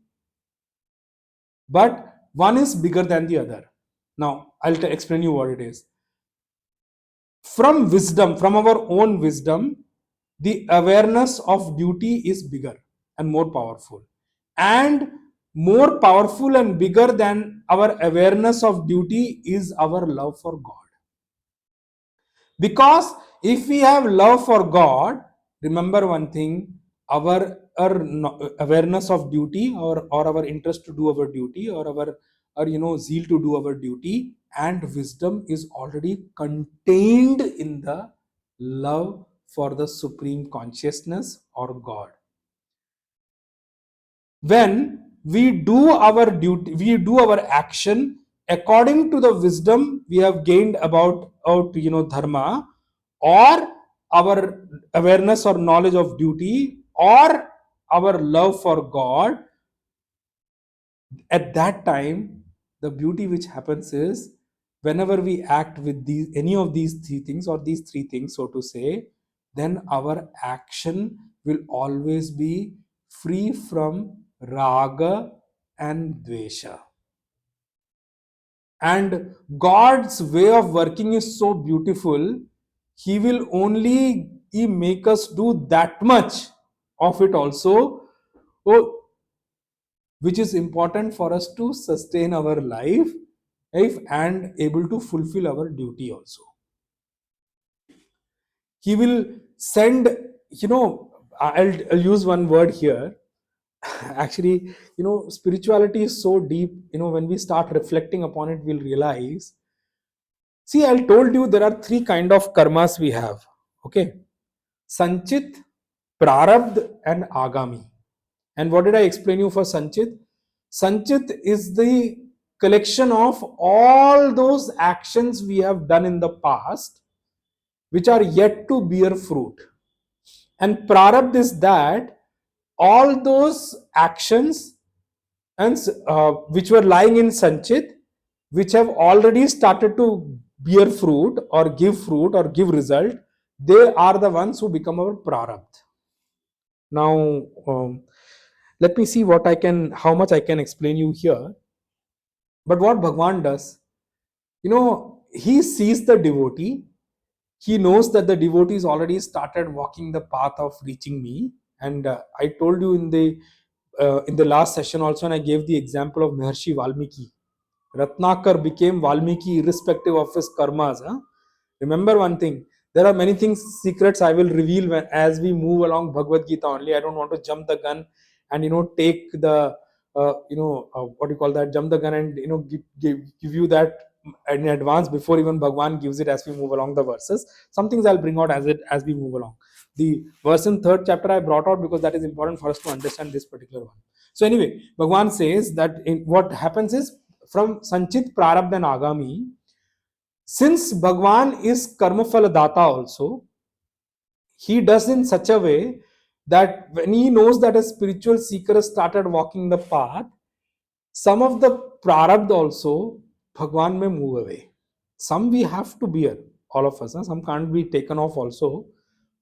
A: but one is bigger than the other. Now, I'll explain you what it is. From wisdom, from our own wisdom, the awareness of duty is bigger and more powerful. And more powerful and bigger than our awareness of duty is our love for God. Because if we have love for God, remember one thing, our awareness of duty, or our interest to do our duty, or our zeal to do our duty and wisdom is already contained in the love for the supreme consciousness or God. When we do our duty, we do our action according to the wisdom we have gained about dharma, or our awareness or knowledge of duty, or our love for God, at that time the beauty which happens is, whenever we act with these, any of these three things, or these three things, so to say, then our action will always be free from raga and dvesha. And God's way of working is so beautiful, he will only make us do that much of it also, which is important for us to sustain our life, and able to fulfill our duty also. He will send, I'll use one word here. Actually, spirituality is so deep, when we start reflecting upon it, we'll realize. See, I told you there are three kind of karmas we have. Okay. Sanchit, Prarabdh, and Agami. And what did I explain you for Sanchit? Sanchit is the collection of all those actions we have done in the past, which are yet to bear fruit. And Prarabdh is that all those actions and which were lying in Sanchit, which have already started to bear fruit or give result, they are the ones who become our Prarabdh. Now, let me see how much I can explain you here. But what Bhagwan does, he sees the devotee, he knows that the devotee has already started walking the path of reaching me. And I told you in the last session also, and I gave the example of Maharshi Valmiki. Ratnakar became Valmiki irrespective of his karmas. Huh? Remember one thing, there are many things, secrets I will reveal as we move along Bhagavad Gita only. I don't want to jump the gun and take the what do you call that, jump the gun and give you that in advance before even Bhagwan gives it as we move along the verses. Some things I'll bring out as we move along. The verse in 3rd chapter I brought out because that is important for us to understand this particular one. So anyway, Bhagwan says that what happens is from Sanchit, Prarabdha and Agami, since Bhagwan is Karmafala Data also, he does in such a way that when he knows that a spiritual seeker has started walking the path, some of the prarabdha also Bhagwan may move away. Some we have to bear, all of us. Some can't be taken off also.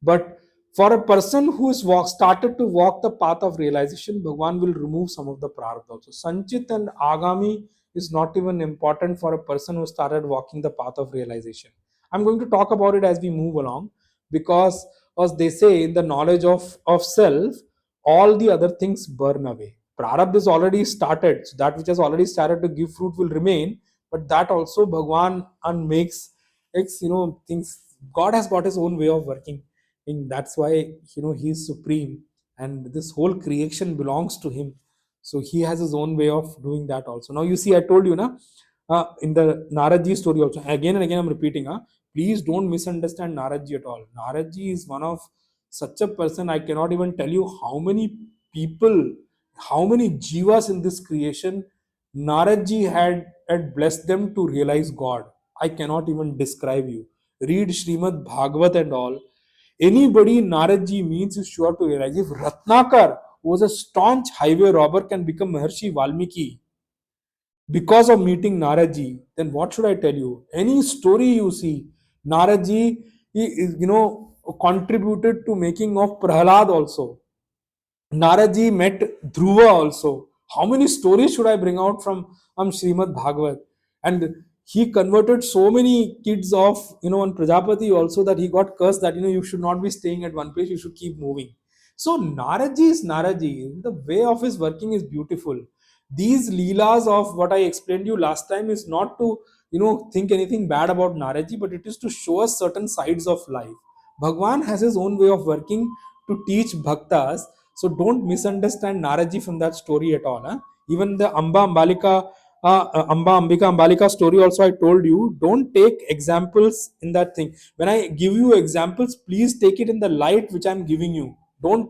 A: But for a person who's started to walk the path of realization, Bhagwan will remove some of the prarabdha also. Sanchit and Agami is not even important for a person who started walking the path of realization. I'm going to talk about it as we move along, because as they say, in the knowledge of self, all the other things burn away. Prarabdha is already started, so that which has already started to give fruit will remain, but that also Bhagwan makes things. God has got his own way of working, and that's why he is supreme, and this whole creation belongs to him. So he has his own way of doing that also. Now you see, I told you na, in the Naradji story also, again and again I'm repeating, please don't misunderstand Naradji at all. Naradji is one of such a person. I cannot even tell you how many people, how many jivas in this creation Naradji had blessed them to realize God. I cannot even describe you. Read Srimad Bhagavat and all. Anybody Naradji means is sure to realize. If Ratnakar was a staunch highway robber can become Maharshi Valmiki because of meeting Naradji, then what should I tell you? Any story you see, Naradji, contributed to making of Prahalad also. Naradji met Dhruva also. How many stories should I bring out from Srimad Bhagavat? And he converted so many kids of on Prajapati also, that he got cursed that you should not be staying at one place, you should keep moving. So Naradji is Naradji. The way of his working is beautiful. These leelas of what I explained to you last time is not to think anything bad about Naradji, but it is to show us certain sides of life. Bhagwan has his own way of working to teach bhaktas. So don't misunderstand Naraji from that story at all. Huh? Even the Amba Ambika Ambalika story also, I told you, don't take examples in that thing. When I give you examples, please take it in the light which I'm giving you. Don't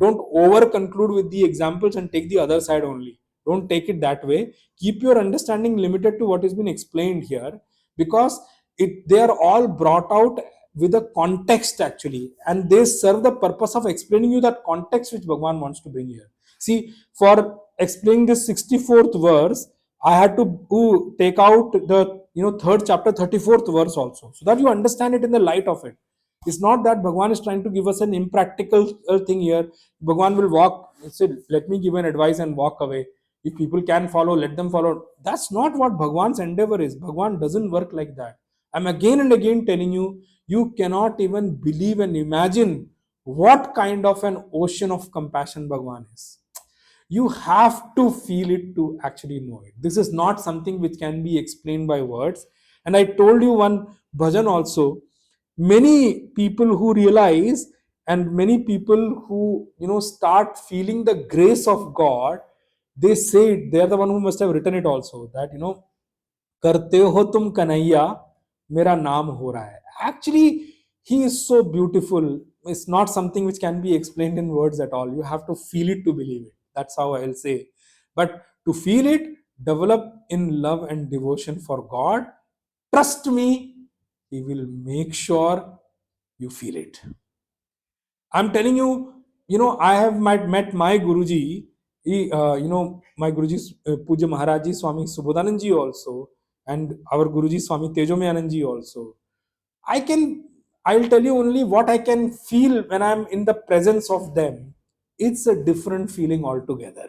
A: over conclude with the examples and take the other side only. Don't take it that way. Keep your understanding limited to what has been explained here, because they are all brought out with a context actually, and they serve the purpose of explaining you that context which Bhagwan wants to bring here. See, for explaining this 64th verse, I had to take out the third chapter 34th verse also, so that you understand it in the light of it. It's not that Bhagwan is trying to give us an impractical thing here. Bhagwan will walk, say, let me give an advice and walk away. If people can follow, let them follow. That's not what Bhagwan's endeavor is. Bhagwan doesn't work like that. I'm again and again telling you, you cannot even believe and imagine what kind of an ocean of compassion Bhagwan is. You have to feel it to actually know it. This is not something which can be explained by words. And I told you one bhajan also. Many people who realize, and many people who start feeling the grace of God, they say it. They are the one who must have written it also, that करते हो तुम कन्हैया मेरा नाम हो रहा है. Actually, he is so beautiful. It's not something which can be explained in words at all. You have to feel it to believe it. That's how I'll say. But to feel it, develop in love and devotion for God. Trust me, he will make sure you feel it. I'm telling you, I have met my Guruji, my Guruji, Puja Maharaji Swami Subodhananji also, and our Guruji Swami Tejomayananji also. I'll tell you only what I can feel when I'm in the presence of them. It's a different feeling altogether.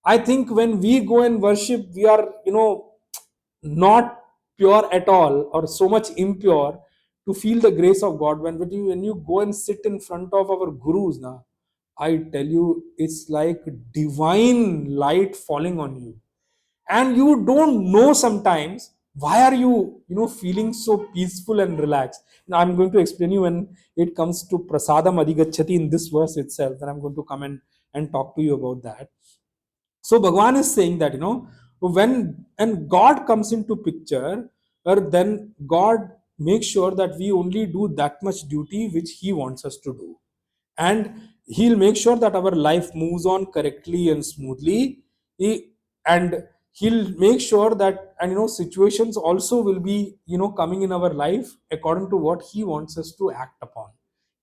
A: I think when we go and worship, we are, not pure at all, or so much impure to feel the grace of God. When you go and sit in front of our gurus, now, I tell you, it's like divine light falling on you. And you don't know sometimes why are feeling so peaceful and relaxed. Now I'm going to explain you when it comes to prasadam adhigachati in this verse itself. Then I'm going to come and talk to you about that. So Bhagwan is saying that when and God comes into picture, or then God makes sure that we only do that much duty which He wants us to do. and he'll make sure that our life moves on correctly and smoothly. And he'll make sure that, and situations also will be coming in our life according to what he wants us to act upon.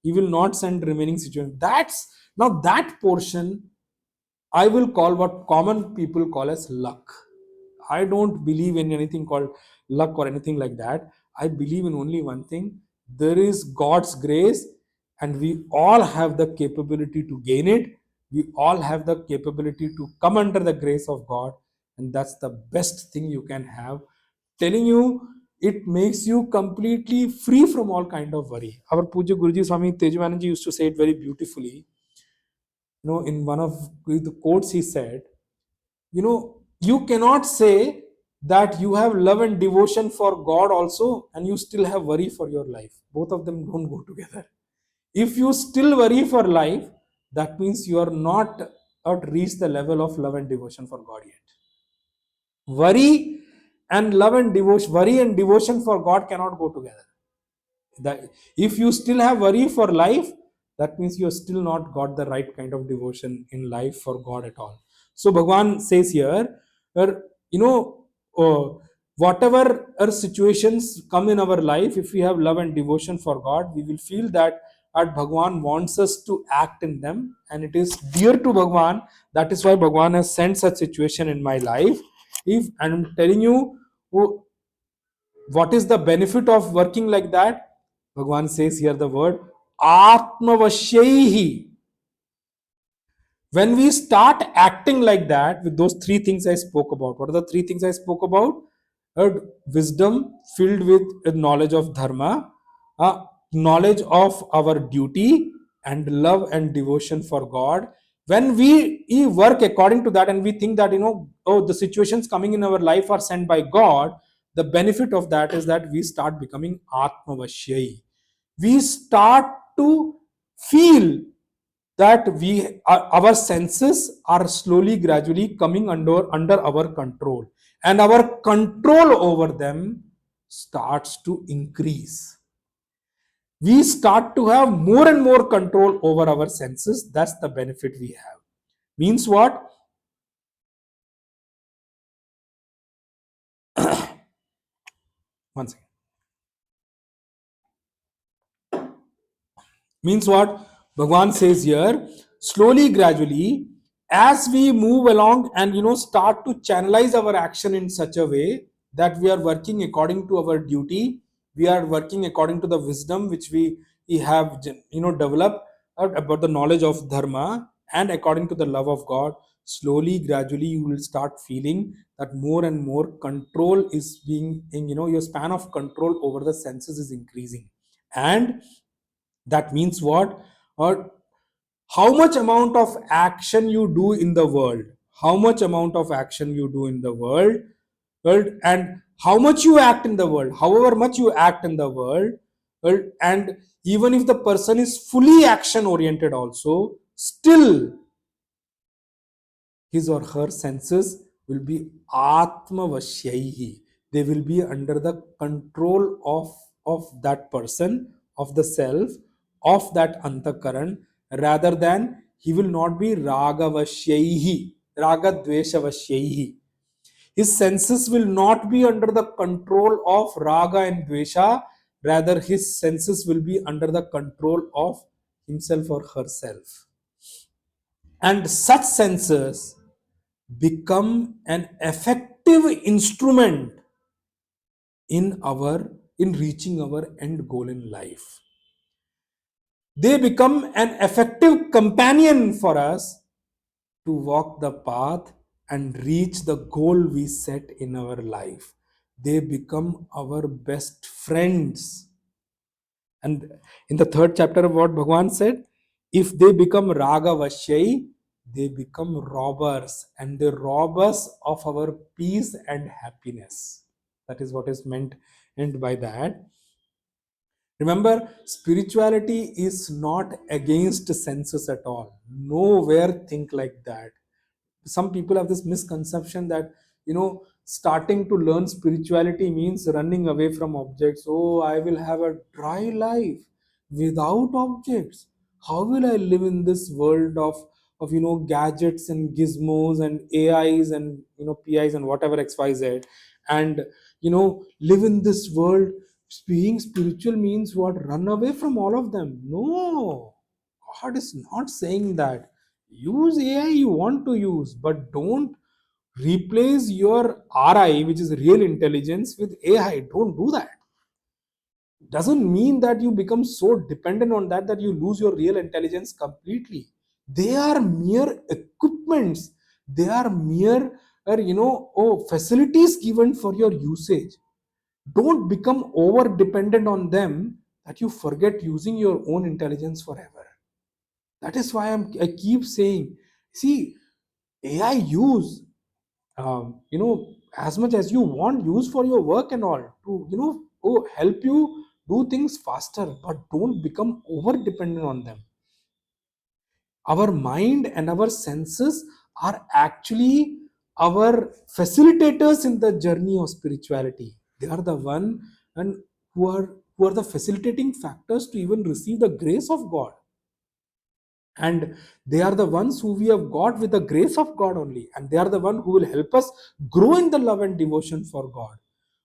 A: He will not send remaining situations. That's now that portion I will call what common people call as luck. I don't believe in anything called luck or anything like that. I believe in only one thing: there is God's grace, and we all have the capability to gain it. We all have the capability to come under the grace of God, and that's the best thing you can have. Telling you, it makes you completely free from all kind of worry. Our Puja Guruji Swami Tejavanand used to say it very beautifully. In one of the quotes, he said, you cannot say that you have love and devotion for God also and you still have worry for your life. Both of them don't go together. If you still worry for life, that means you are not reached the level of love and devotion for God yet. Worry and devotion for God cannot go together. That if you still have worry for life, that means you have still not got the right kind of devotion in life for God at all. So Bhagwan says here, you know whatever our situations come in our life, if we have love and devotion for God, we will feel that Bhagwan wants us to act in them, and it is dear to Bhagwan. That is why Bhagwan has sent such situation in my life. If I'm telling you, what is the benefit of working like that? Bhagwan says here the word Atmavashyehi. When we start acting like that with those three things I spoke about, what are the three things I spoke about? Wisdom filled with knowledge of dharma, knowledge of our duty, and love and devotion for God. When we work according to that and we think that, the situations coming in our life are sent by God, the benefit of that is that we start becoming Atmavashyayi. We start to feel that our senses are slowly gradually coming under our control, and our control over them starts to increase. We start to have more and more control over our senses. That's the benefit we have. Means what? One second. Means what? Bhagwan says here, slowly, gradually, as we move along and start to channelize our action in such a way that we are working according to our duty, we are working according to the wisdom which we have developed about the knowledge of dharma, and according to the love of God. Slowly, gradually, you will start feeling that more and more control is being your span of control over the senses is increasing. And that means what? Or how much amount of action you do in the world, how much amount of action you do in the world, and how much you act in the world, however much you act in the world, and even if the person is fully action oriented also, still his or her senses will be atmavashyahi. They will be under the control of that person, of the self, of that antakaran, rather than he will not be ragavashyahi, ragadveshavashyahi. His senses will not be under the control of raga and dvesha, rather his senses will be under the control of himself or herself. And such senses become an effective instrument in reaching our end goal in life. They become an effective companion for us to walk the path and reach the goal we set in our life. They become our best friends. And in the third chapter of what Bhagavan said, if they become raga vashyai, they become robbers, and they rob us of our peace and happiness. That is what is meant by that. Remember, spirituality is not against senses at all. Nowhere think like that. Some people have this misconception that starting to learn spirituality means running away from objects. Oh, I will have a dry life without objects. How will I live in this world of gadgets and gizmos and AIs and PIs and whatever XYZ, and live in this world? Being spiritual means what? Run away from all of them? No, God is not saying that. Use AI you want to use, but don't replace your RI, which is real intelligence, with AI. Don't do that. Doesn't mean that you become so dependent on that you lose your real intelligence completely. They are mere equipments. They are mere facilities given for your usage. Don't become over dependent on them that you forget using your own intelligence forever. That is why I keep saying, see, AI use, as much as you want, use for your work and all, to help you do things faster, but don't become over dependent on them. Our mind and our senses are actually our facilitators in the journey of spirituality. They are the one and who are the facilitating factors to even receive the grace of God. And they are the ones who we have got with the grace of God only, and they are the one who will help us grow in the love and devotion for God.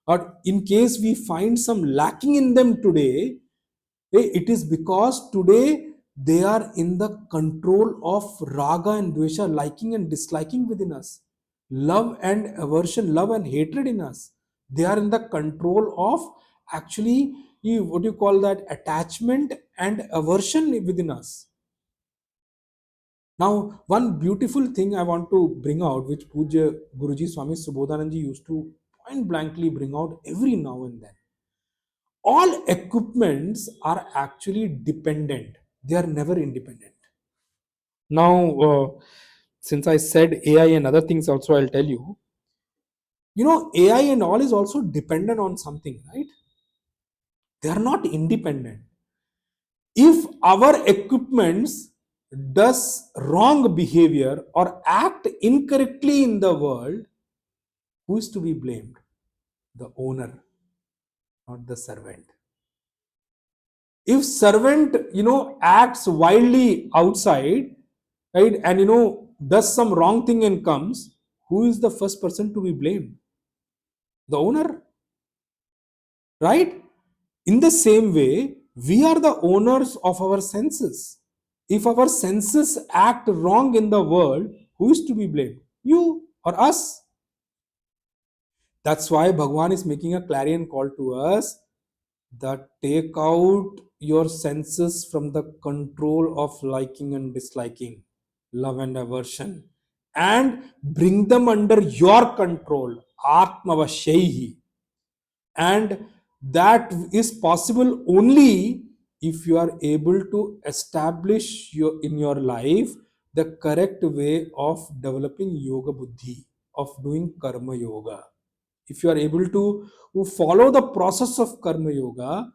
A: Or in case we find some lacking in them today, it is because today they are in the control of raga and dvesha, liking and disliking within us, love and aversion, love and hatred in us. They are in the control of actually, what you call that, attachment and aversion within us. Now, one beautiful thing I want to bring out, which Puja Guruji Swami Subodhananji used to point blankly bring out every now and then. All equipments are actually dependent. They are never independent. Now, since I said AI and other things also, I'll tell you, AI and all is also dependent on something, right? They are not independent. If our equipments does wrong behavior or act incorrectly in the world, who is to be blamed? The owner, not the servant. If servant acts wildly outside, right, and does some wrong thing and comes, who is the first person to be blamed? The owner, right? In the same way, we are the owners of our senses. If our senses act wrong in the world, who is to be blamed? You or us? That's why Bhagwan is making a clarion call to us that take out your senses from the control of liking and disliking, love and aversion, and bring them under your control, Atmavashyahi. And that is possible only if you are able to establish in your life the correct way of developing yoga buddhi, of doing karma yoga. If you are able to follow the process of karma yoga,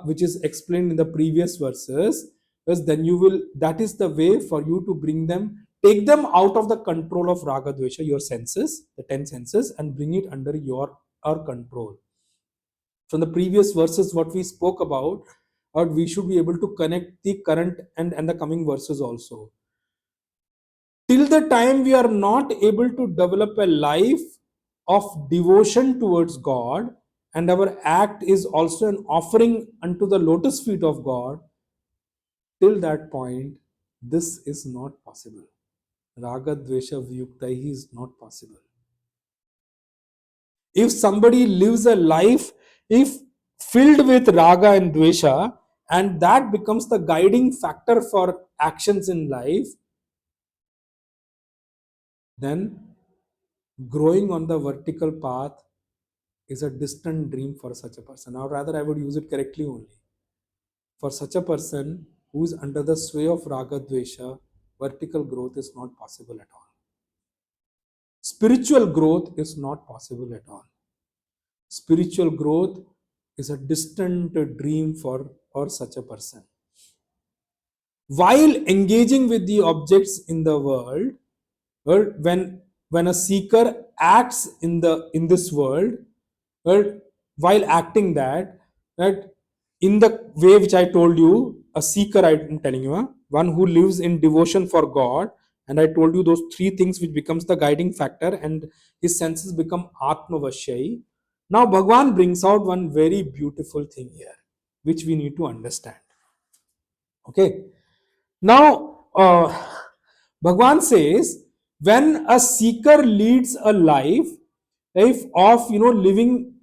A: which is explained in the previous verses, then you will, that is the way for you to bring them, take them out of the control of raga dvesha, your senses, the 10 senses, and bring it under our control. From the previous verses what we spoke about, or we should be able to connect the current and the coming verses also. Till the time we are not able to develop a life of devotion towards God, and our act is also an offering unto the lotus feet of God, till that point, this is not possible. Raga Dvesha Vyuktai is not possible. If somebody lives a life if filled with raga and dvesha, and that becomes the guiding factor for actions in life, then growing on the vertical path is a distant dream for such a person. Or rather, I would use it correctly only. For such a person who is under the sway of raga dvesha, vertical growth is not possible at all. Spiritual growth is not possible at all. Spiritual growth is a distant dream for such a person. While engaging with the objects in the world, when a seeker acts in this world, while acting that in the way which I told you, a seeker, I'm telling you, one who lives in devotion for God, and I told you those three things which becomes the guiding factor, and his senses become atmavashyai. Now Bhagwan brings out one very beautiful thing here which we need to understand. Okay, now Bhagwan says, when a seeker leads a life, if of living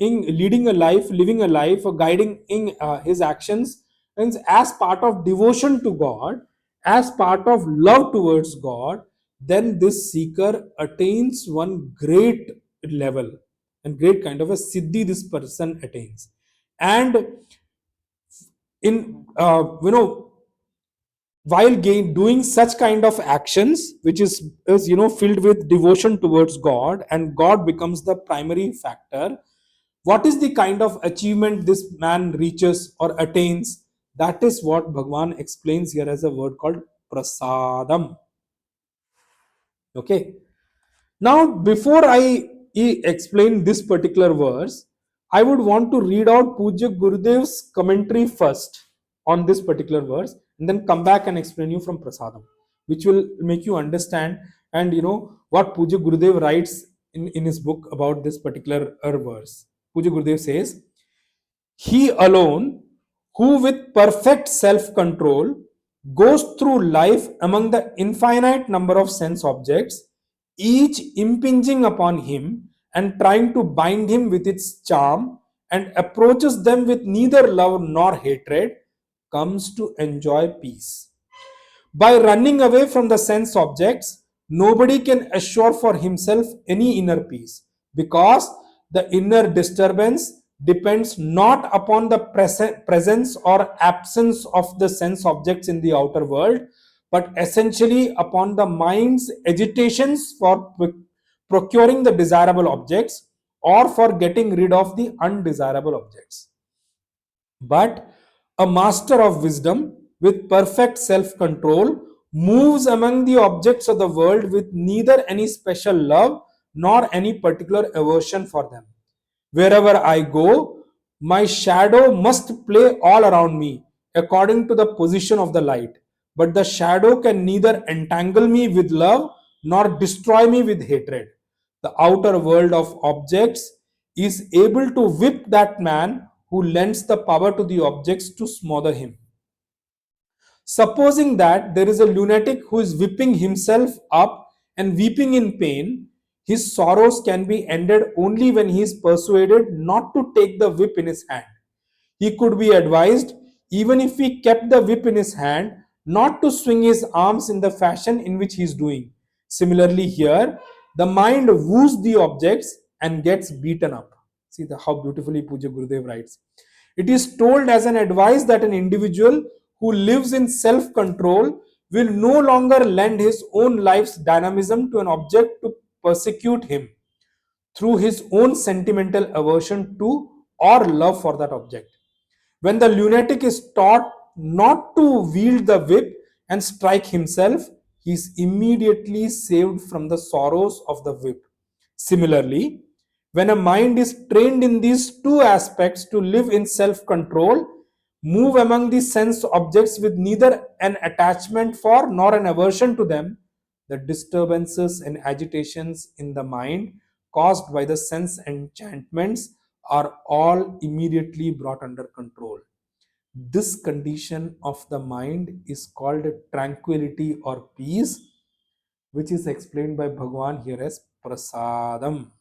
A: a life or guiding in his actions, and as part of devotion to God, as part of love towards God, then this seeker attains one great level and great kind of a siddhi this person attains. And in while doing such kind of actions which is filled with devotion towards God, and God becomes the primary factor, what is the kind of achievement this man reaches or attains? That is what Bhagwan explains here as a word called prasadam. Okay, now before I explain this particular verse, I would want to read out Pujya Gurudev's commentary first on this particular verse, and then come back and explain you from Prasadam, which will make you understand and what Pujya Gurudev writes in his book about this particular verse. Pujya Gurudev says, he alone, who with perfect self control goes through life among the infinite number of sense objects, each impinging upon him and trying to bind him with its charm, and approaches them with neither love nor hatred, comes to enjoy peace. By running away from the sense objects, nobody can assure for himself any inner peace, because the inner disturbance depends not upon the presence or absence of the sense objects in the outer world, but essentially upon the mind's agitations for procuring the desirable objects or for getting rid of the undesirable objects. But a master of wisdom with perfect self control moves among the objects of the world with neither any special love nor any particular aversion for them. Wherever I go, my shadow must play all around me according to the position of the light. But the shadow can neither entangle me with love nor destroy me with hatred. The outer world of objects is able to whip that man who lends the power to the objects to smother him. Supposing that there is a lunatic who is whipping himself up and weeping in pain, his sorrows can be ended only when he is persuaded not to take the whip in his hand. He could be advised, even if he kept the whip in his hand, not to swing his arms in the fashion in which he is doing. Similarly, here, the mind woos the objects and gets beaten up. See how beautifully Puja Gurudev writes. It is told as an advice that an individual who lives in self control will no longer lend his own life's dynamism to an object to persecute him through his own sentimental aversion to or love for that object. When the lunatic is taught not to wield the whip and strike himself, he is immediately saved from the sorrows of the whip. Similarly, when a mind is trained in these two aspects to live in self control, move among the sense objects with neither an attachment for nor an aversion to them, the disturbances and agitations in the mind caused by the sense enchantments are all immediately brought under control. This condition of the mind is called tranquility or peace, which is explained by Bhagwan here as prasadam.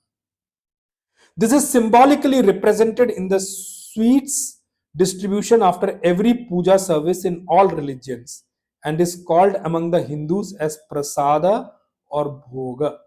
A: This is symbolically represented in the sweets distribution after every puja service in all religions, and is called among the Hindus as prasada or bhog.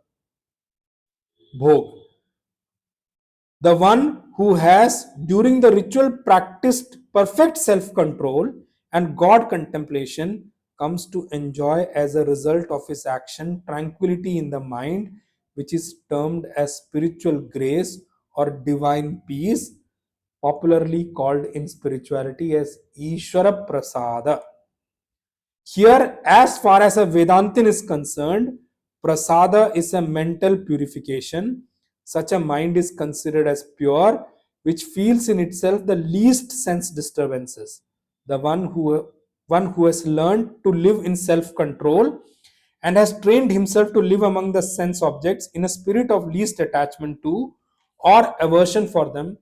A: The one who has during the ritual practiced perfect self-control and God contemplation comes to enjoy as a result of his action tranquility in the mind, which is termed as spiritual grace or divine peace, popularly called in spirituality as Ishvara Prasada. Here, as far as a Vedantin is concerned, prasada is a mental purification. Such a mind is considered as pure, which feels in itself the least sense disturbances. The one who has learned to live in self control and has trained himself to live among the sense objects in a spirit of least attachment to or aversion for them,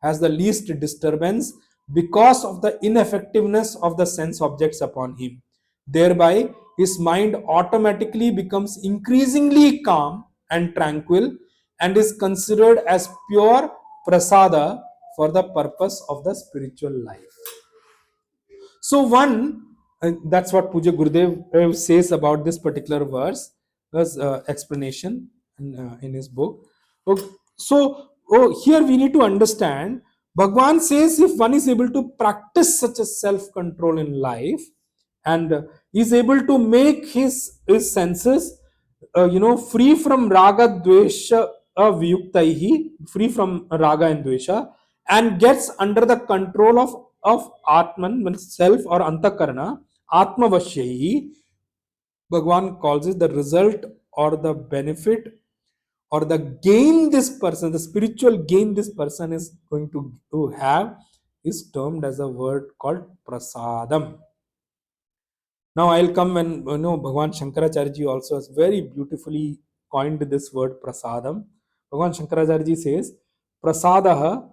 A: has the least disturbance because of the ineffectiveness of the sense objects upon him. Thereby, his mind automatically becomes increasingly calm and tranquil and is considered as pure prasada for the purpose of the spiritual life. So one, that's what Puja Gurudev says about this particular verse, explanation in his book. Okay. So here we need to understand, Bhagwan says if one is able to practice such a self-control in life and is able to make his senses, free from raga, dvesha, viyuktaihi, free from raga and dvesha, and gets under the control of Atman, self or Antakarana, Atmavashyahi, Bhagwan calls it the result or the benefit or the gain this person, the spiritual gain this person is going to have is termed as a word called prasadam. Now I'll come when Bhagwan Shankaracharya ji also has very beautifully coined this word prasadam. Bhagwan Shankaracharya ji says, prasadaha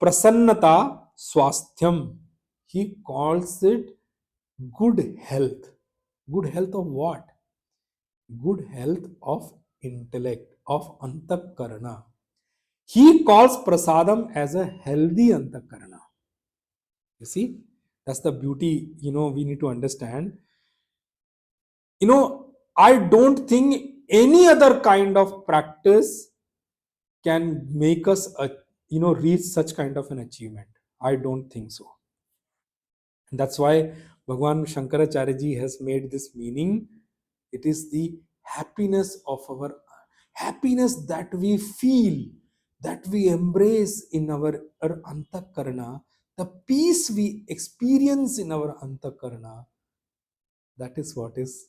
A: prasannata swasthyam. He calls it good health. Good health of what? Good health of intellect, of antakarana. He calls prasadam as a healthy antakarana. You see, that's the beauty, we need to understand. I don't think any other kind of practice can make us reach such kind of an achievement. I don't think so. And that's why Bhagwan Shankaracharya ji has made this meaning. It is the happiness of our happiness that we feel, that we embrace in our antakarana, the peace we experience in our antakarana. That is what is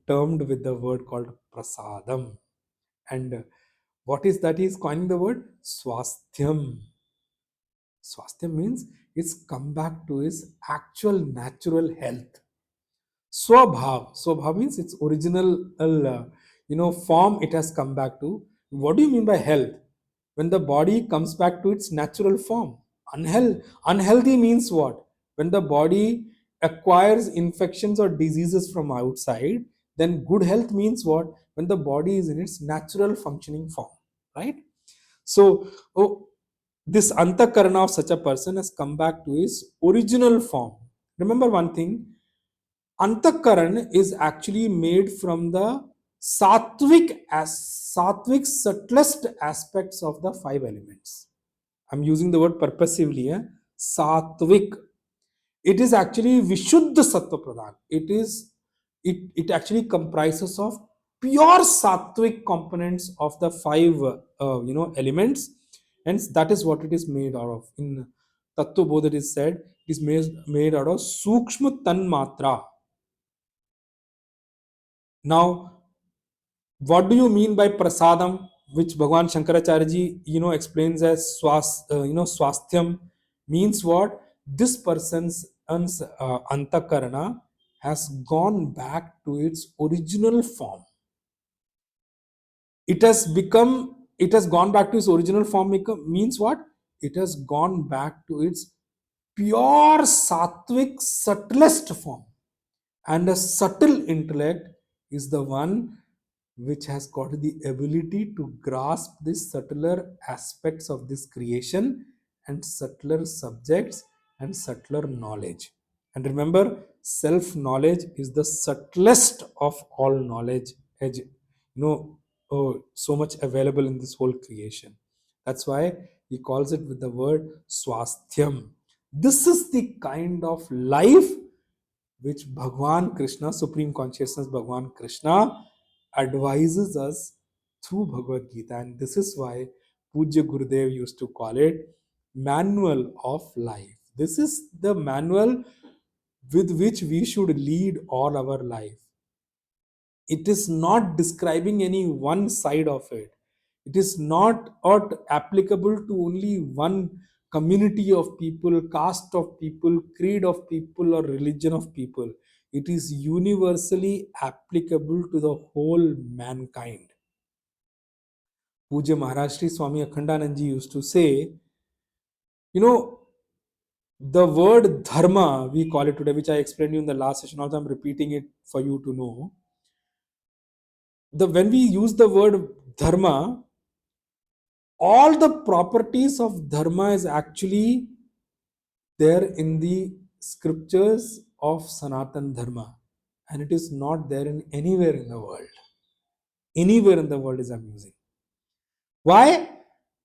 A: termed with the word called prasadam. And what is that? He is coining the word swasthyam. Swasthyam means it's come back to his actual natural health. Swabhav means its original form it has come back to. What do you mean by health? When the body comes back to its natural form. Unhealthy means what? When the body acquires infections or diseases from outside, then good health means what? When the body is in its natural functioning form, right? So, this antakarana of such a person has come back to his original form. Remember one thing, Antakaran is actually made from the sattvic subtlest aspects of the five elements. I'm using the word purposively. Sattvic. It is actually Vishuddha Sattva Pradhan. It actually comprises of pure sattvic components of the five elements. Hence, that is what it is made out of. In Tattva Bodh it is said it is made out of Sukshma Tan Matra. Now, what do you mean by prasadam, which Bhagwan Shankaracharya ji, explains as swasthyam, means what? This person's antakarana has gone back to its original form. It has gone back to its original form means what? It has gone back to its pure sattvic subtlest form. And a subtle intellect is the one which has got the ability to grasp the subtler aspects of this creation and subtler subjects and subtler knowledge. And remember, self knowledge is the subtlest of all knowledge, so much available in this whole creation. That's why he calls it with the word swasthyam. This is the kind of life which Bhagwan Krishna, Supreme Consciousness Bhagwan Krishna, advises us through Bhagavad Gita. And this is why Pujya Gurudev used to call it Manual of Life. This is the manual with which we should lead all our life. It is not describing any one side of it. It is not applicable to only one community of people, caste of people, creed of people, or religion of people. It is universally applicable to the whole mankind. Puja Maharaj Sri Swami Akhandanand Ji used to say, you know, the word dharma, we call it today, which I explained you in the last session, also I'm repeating it for you to know. When we use the word dharma, all the properties of dharma is actually there in the scriptures of Sanatan Dharma, and it is not there in anywhere in the world. Anywhere in the world is amusing. Why?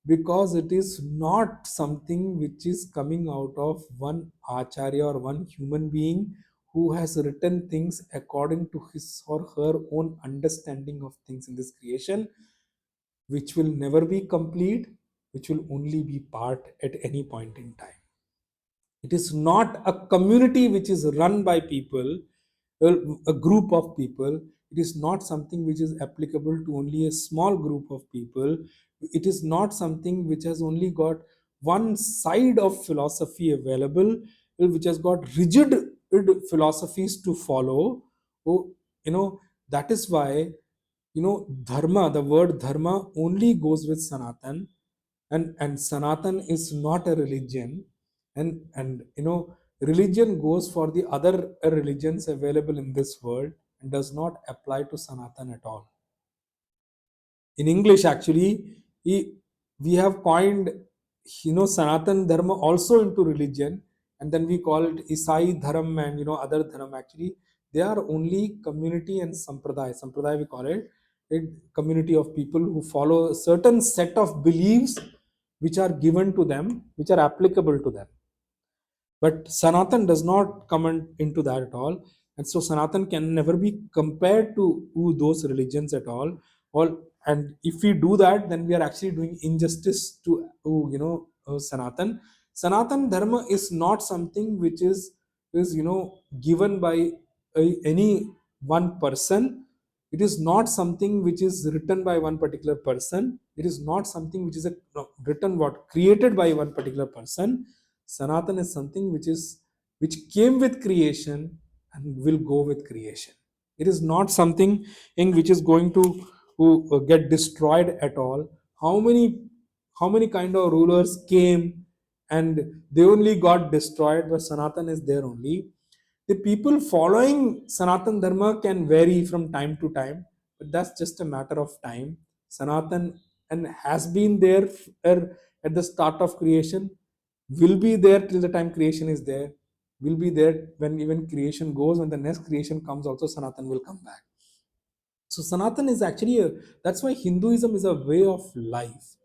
A: Because it is not something which is coming out of one acharya or one human being who has written things according to his or her own understanding of things in this creation, which will never be complete, which will only be part at any point in time. It is not a community which is run by people, a group of people. It is not something which is applicable to only a small group of people. It is not something which has only got one side of philosophy available, which has got rigid philosophies to follow. Oh, that is why, dharma, the word dharma only goes with Sanatan, and Sanatan is not a religion, and religion goes for the other religions available in this world and does not apply to Sanatan at all. In English, actually, we have coined, Sanatan Dharma also into religion, and then we call it Isai Dharam and other Dharam. Actually, they are only community and sampradaya. Sampradaya, we call it a community of people who follow a certain set of beliefs which are given to them, which are applicable to them. But Sanatan does not come into that at all, and so Sanatan can never be compared to those religions at all. And if we do that, then we are actually doing injustice to Sanatan. Sanatan Dharma is not something which is given by any one person. It is not something which is written by one particular person. It is not something which is created by one particular person. Sanatan is something which came with creation and will go with creation. It is not something in which is going to get destroyed at all. How many kind of rulers came and they only got destroyed, but Sanatan is there only. The people following Sanatan Dharma can vary from time to time, but that's just a matter of time. Sanatan and has been there at the start of creation, will be there till the time creation is there, will be there when even creation goes. When the next creation comes, also Sanatan will come back. So Sanatan is actually that's why Hinduism is a way of life.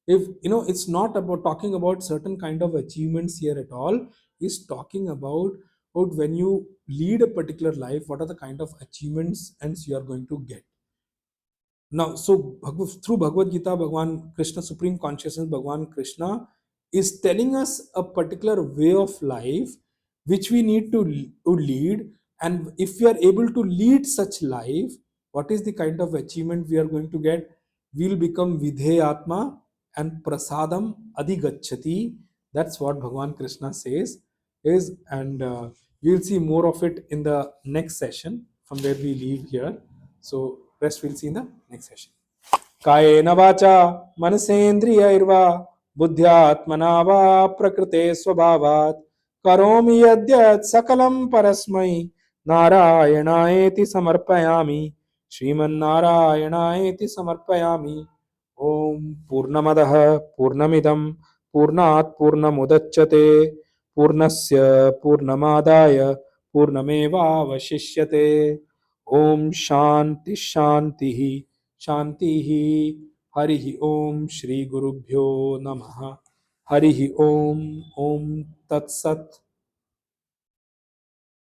A: If it's not about talking about certain kind of achievements here at all. It's talking about when you lead a particular life, what are the kind of achievements and you are going to get. Now, so through Bhagavad Gita, Bhagwan Krishna, Supreme Consciousness, Bhagwan Krishna is telling us a particular way of life which we need to lead. And if we are able to lead such life, what is the kind of achievement we are going to get? We'll become Vidheyatma and Prasadam Adhigachati. That's what Bhagwan Krishna says. And we'll see more of it in the next session from where we leave here. So rest we'll see in the next session. कायेन वाचा मनसेन्द्रियैर्वा बुद्ध्यात्मना वा प्रकृते स्वभावात् करोमि यद्यत् सकलं परस्मै नारायणायेति समर्पयामि श्रीमन्नारायणायेति समर्पयामि। ओम पूर्णमदः पूर्णमिदं पूर्णात् पूर्णमुदच्यते पूर्णस्य पूर्णमादाय पूर्णमेवावशिष्यते। ओम शांति शांति शांति ही। हरि ओम श्री गुरुभ्यो नमः। हरि ओम। ओम तत्सत्।